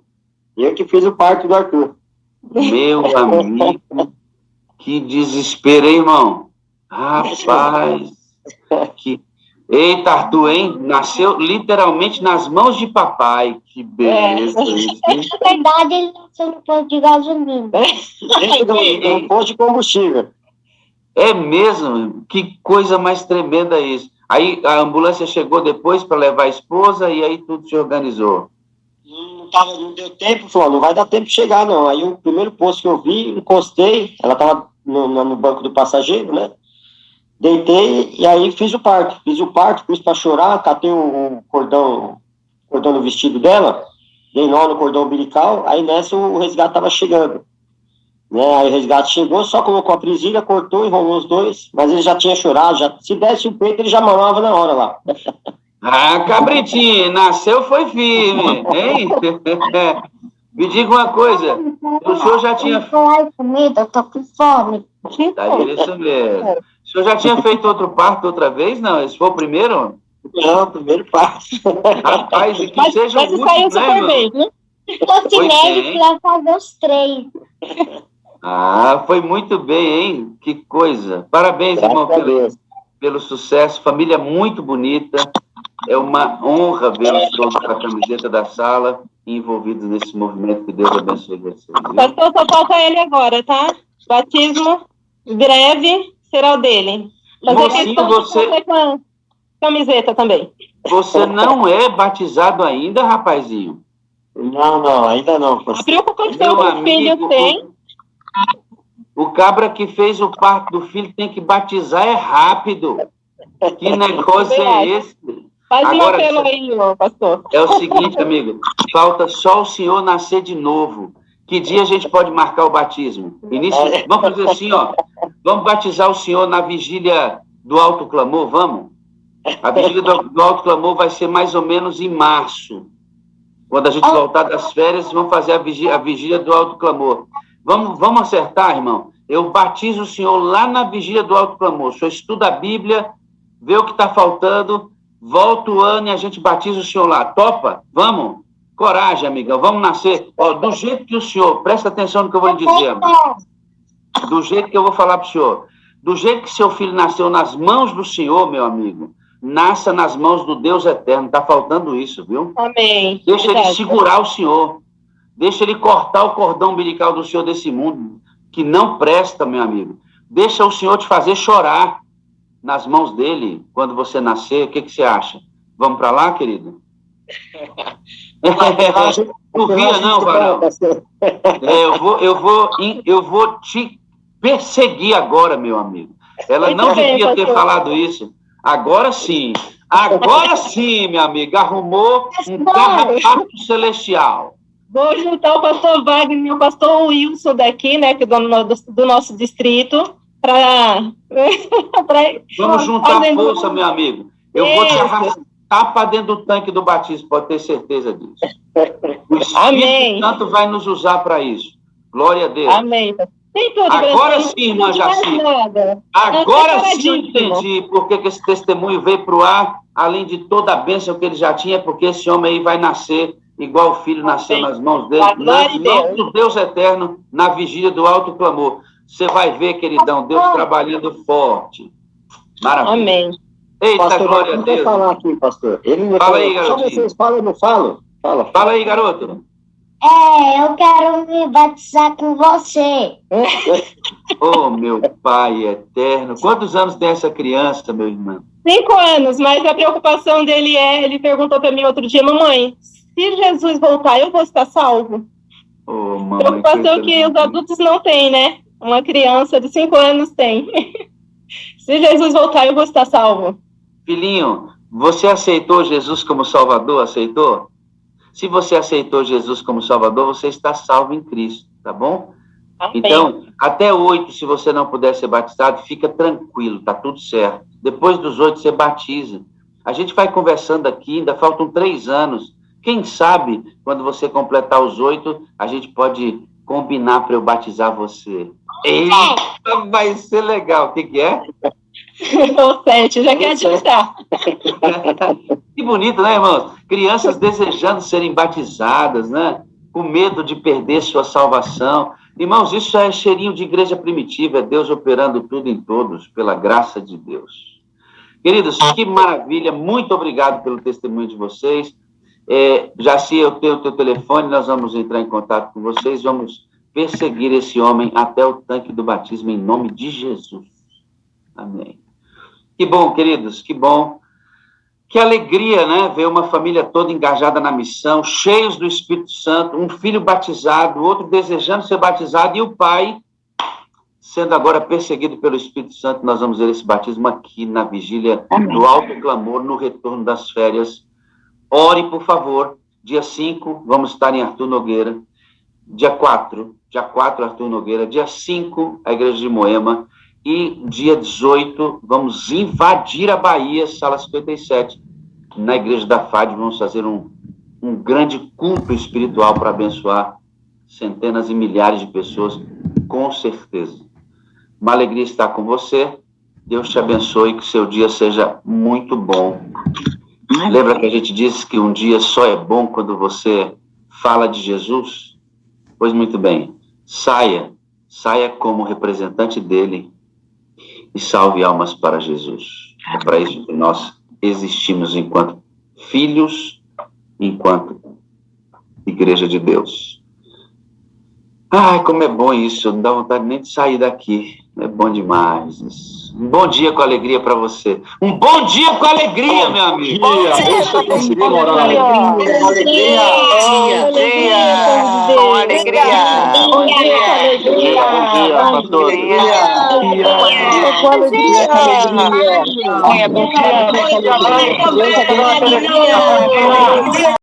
Eu que fiz o parto do Arthur. Meu amigo, que desespero, hein, irmão? Rapaz, Eita, Arthur, hein? Nasceu literalmente nas mãos de papai. Que beleza isso, hein? Na verdade, ele nasceu no posto de gasolina. No posto de combustível. É mesmo? Que coisa mais tremenda isso. Aí a ambulância chegou depois para levar a esposa e aí tudo se organizou. Não deu tempo, falou, não vai dar tempo de chegar, não. Aí o primeiro posto que eu vi, encostei, ela estava no banco do passageiro, né? Deitei e aí fiz o parto, pus para chorar, catei o cordão no vestido dela, dei nó no cordão umbilical, aí nessa o resgate estava chegando. Né? Aí o resgate chegou, só colocou a presilha, cortou, enrolou os dois, mas ele já tinha chorado, se desse o peito ele já mamava na hora lá. Ah, cabritinho, nasceu foi firme, hein? Me diga uma coisa, o senhor já tinha... Falar em comida, eu tô com fome. Tá, isso mesmo. O senhor já tinha feito outro parto outra vez? Não, esse foi o primeiro? Não, primeiro passo. Rapaz, e que Mas seja o saiu último, né, super irmão? bem, né? Tô Foi médico pra fazer os 3. Ah, foi muito bem, hein? Que coisa. Parabéns, irmão, Graças a Deus. pelo sucesso. Família muito bonita. É uma honra vê-los todos com a camiseta da sala envolvidos nesse movimento. Que Deus abençoe vocês. Viu? Pastor, só falta ele agora, tá? Batismo breve será o dele. Fazer Mocinho, questão de fazer com a camiseta também. você não é batizado ainda, rapazinho? Não, ainda não, A pastor. preocupação Meu que o filho amigo, tem. o cabra que fez o parto do filho tem que batizar rápido. Que negócio é esse? Faz um Agora, apelo aí, ó, pastor. é o seguinte, amigo, falta só o senhor nascer de novo. Que dia a gente pode marcar o batismo? Vamos fazer assim, ó. Vamos batizar o senhor na vigília do Alto Clamor, vamos? A vigília do Alto Clamor vai ser mais ou menos em março. Quando a gente voltar das férias, vamos fazer a vigília do Alto Clamor. Vamos acertar, irmão? Eu batizo o senhor lá na vigília do Alto Clamor. O senhor estuda a Bíblia, vê o que está faltando, volta o ano e a gente batiza o senhor lá. Topa? Vamos? Coragem, amigão. Vamos nascer. Ó, do jeito que o senhor... Presta atenção no que eu vou lhe dizer, amigo. Do jeito que eu vou falar para o senhor. Do jeito que seu filho nasceu nas mãos do Senhor, meu amigo, nasça nas mãos do Deus eterno. Está faltando isso, viu? Amém. Deixa ele Verdade. segurar o senhor. Deixa ele cortar o cordão umbilical do senhor desse mundo, que não presta, meu amigo. Deixa o senhor te fazer chorar nas mãos dele quando você nascer. O que você acha? Vamos para lá, querido? Não ria, não, Varão. Eu vou te perseguir agora, meu amigo. Ela Muito não bem, devia ter pastor. falado isso. Agora sim, minha amiga, arrumou um carrapato celestial. Vou juntar o pastor Wagner e o pastor Wilson daqui, né, que é do nosso distrito, para... Vamos juntar força, meu amigo. Eu vou te arrastar para dentro do tanque do batismo, pode ter certeza disso. O Espírito Amém. Santo vai nos usar para isso. Glória a Deus. Amém. Tem tudo. Agora Brasil, sim, irmã não tem mais Jaci. nada. Agora sim Preparadíssimo. entendi porque que esse testemunho veio para o ar, além de toda a bênção que ele já tinha, porque esse homem aí vai nascer igual o filho nasceu nas mãos dele, nas mãos do Deus eterno, na vigília do alto clamor. Você vai ver, queridão, Deus trabalhando forte. Maravilha. Amém. Eita, Pastor, glória a não quer Deus. falar aqui, pastor. Ele me Fala falou, aí, só garotinho. vocês falam, eu não falo. Fala aí, garoto. Eu quero me batizar com você. Oh, meu Pai eterno. Quantos anos tem essa criança, meu irmão? 5 anos, mas a preocupação dele ele perguntou para mim outro dia, mamãe, se Jesus voltar, eu vou estar salvo? Oh, mamãe, Preocupação que os adultos não têm, né? Uma criança de 5 anos tem. Se Jesus voltar, eu vou estar salvo. Filhinho, você aceitou Jesus como Salvador? Aceitou? Se você aceitou Jesus como Salvador, você está salvo em Cristo, tá bom? Amém. Então, até 8, se você não puder ser batizado, fica tranquilo, tá tudo certo. Depois dos 8, você batiza. A gente vai conversando aqui, ainda faltam 3 anos. Quem sabe, quando você completar os 8, a gente pode combinar para eu batizar você. Eita, vai ser legal. O que é? O 7, já quer adiantar. Que bonito, né, irmãos? Crianças desejando serem batizadas, né? Com medo de perder sua salvação. Irmãos, isso é cheirinho de igreja primitiva, é Deus operando tudo em todos, pela graça de Deus. Queridos, que maravilha, muito obrigado pelo testemunho de vocês. Jaci, eu tenho o teu telefone, nós vamos entrar em contato com vocês, vamos perseguir esse homem até o tanque do batismo, em nome de Jesus. Amém. Que bom, queridos, que bom. Que alegria, né? Ver uma família toda engajada na missão, cheios do Espírito Santo, um filho batizado, outro desejando ser batizado, e o pai sendo agora perseguido pelo Espírito Santo. Nós vamos ver esse batismo aqui na vigília do alto clamor, no retorno das férias. Ore, por favor. Dia 5, vamos estar em Arthur Nogueira. Dia 4, Arthur Nogueira. Dia 5, a Igreja de Moema. E dia 18, vamos invadir a Bahia, sala 57. na igreja da Fátima vamos fazer um grande culto espiritual para abençoar centenas e milhares de pessoas, com certeza. Uma alegria estar com você. Deus te abençoe, que o seu dia seja muito bom. Lembra que a gente disse que um dia só é bom quando você fala de Jesus? Pois muito bem, saia como representante dele e salve almas para Jesus. É para isso que nós existimos enquanto filhos, enquanto igreja de Deus. Ai, como é bom isso, não dá vontade nem de sair daqui. É bom demais isso. Um bom dia com alegria para você. Um bom dia com alegria, meu amigo. Bom dia, Com alegria. Com alegria. Bom dia, com alegria. pastor. Com alegria. Bom dia. Deus abençoe.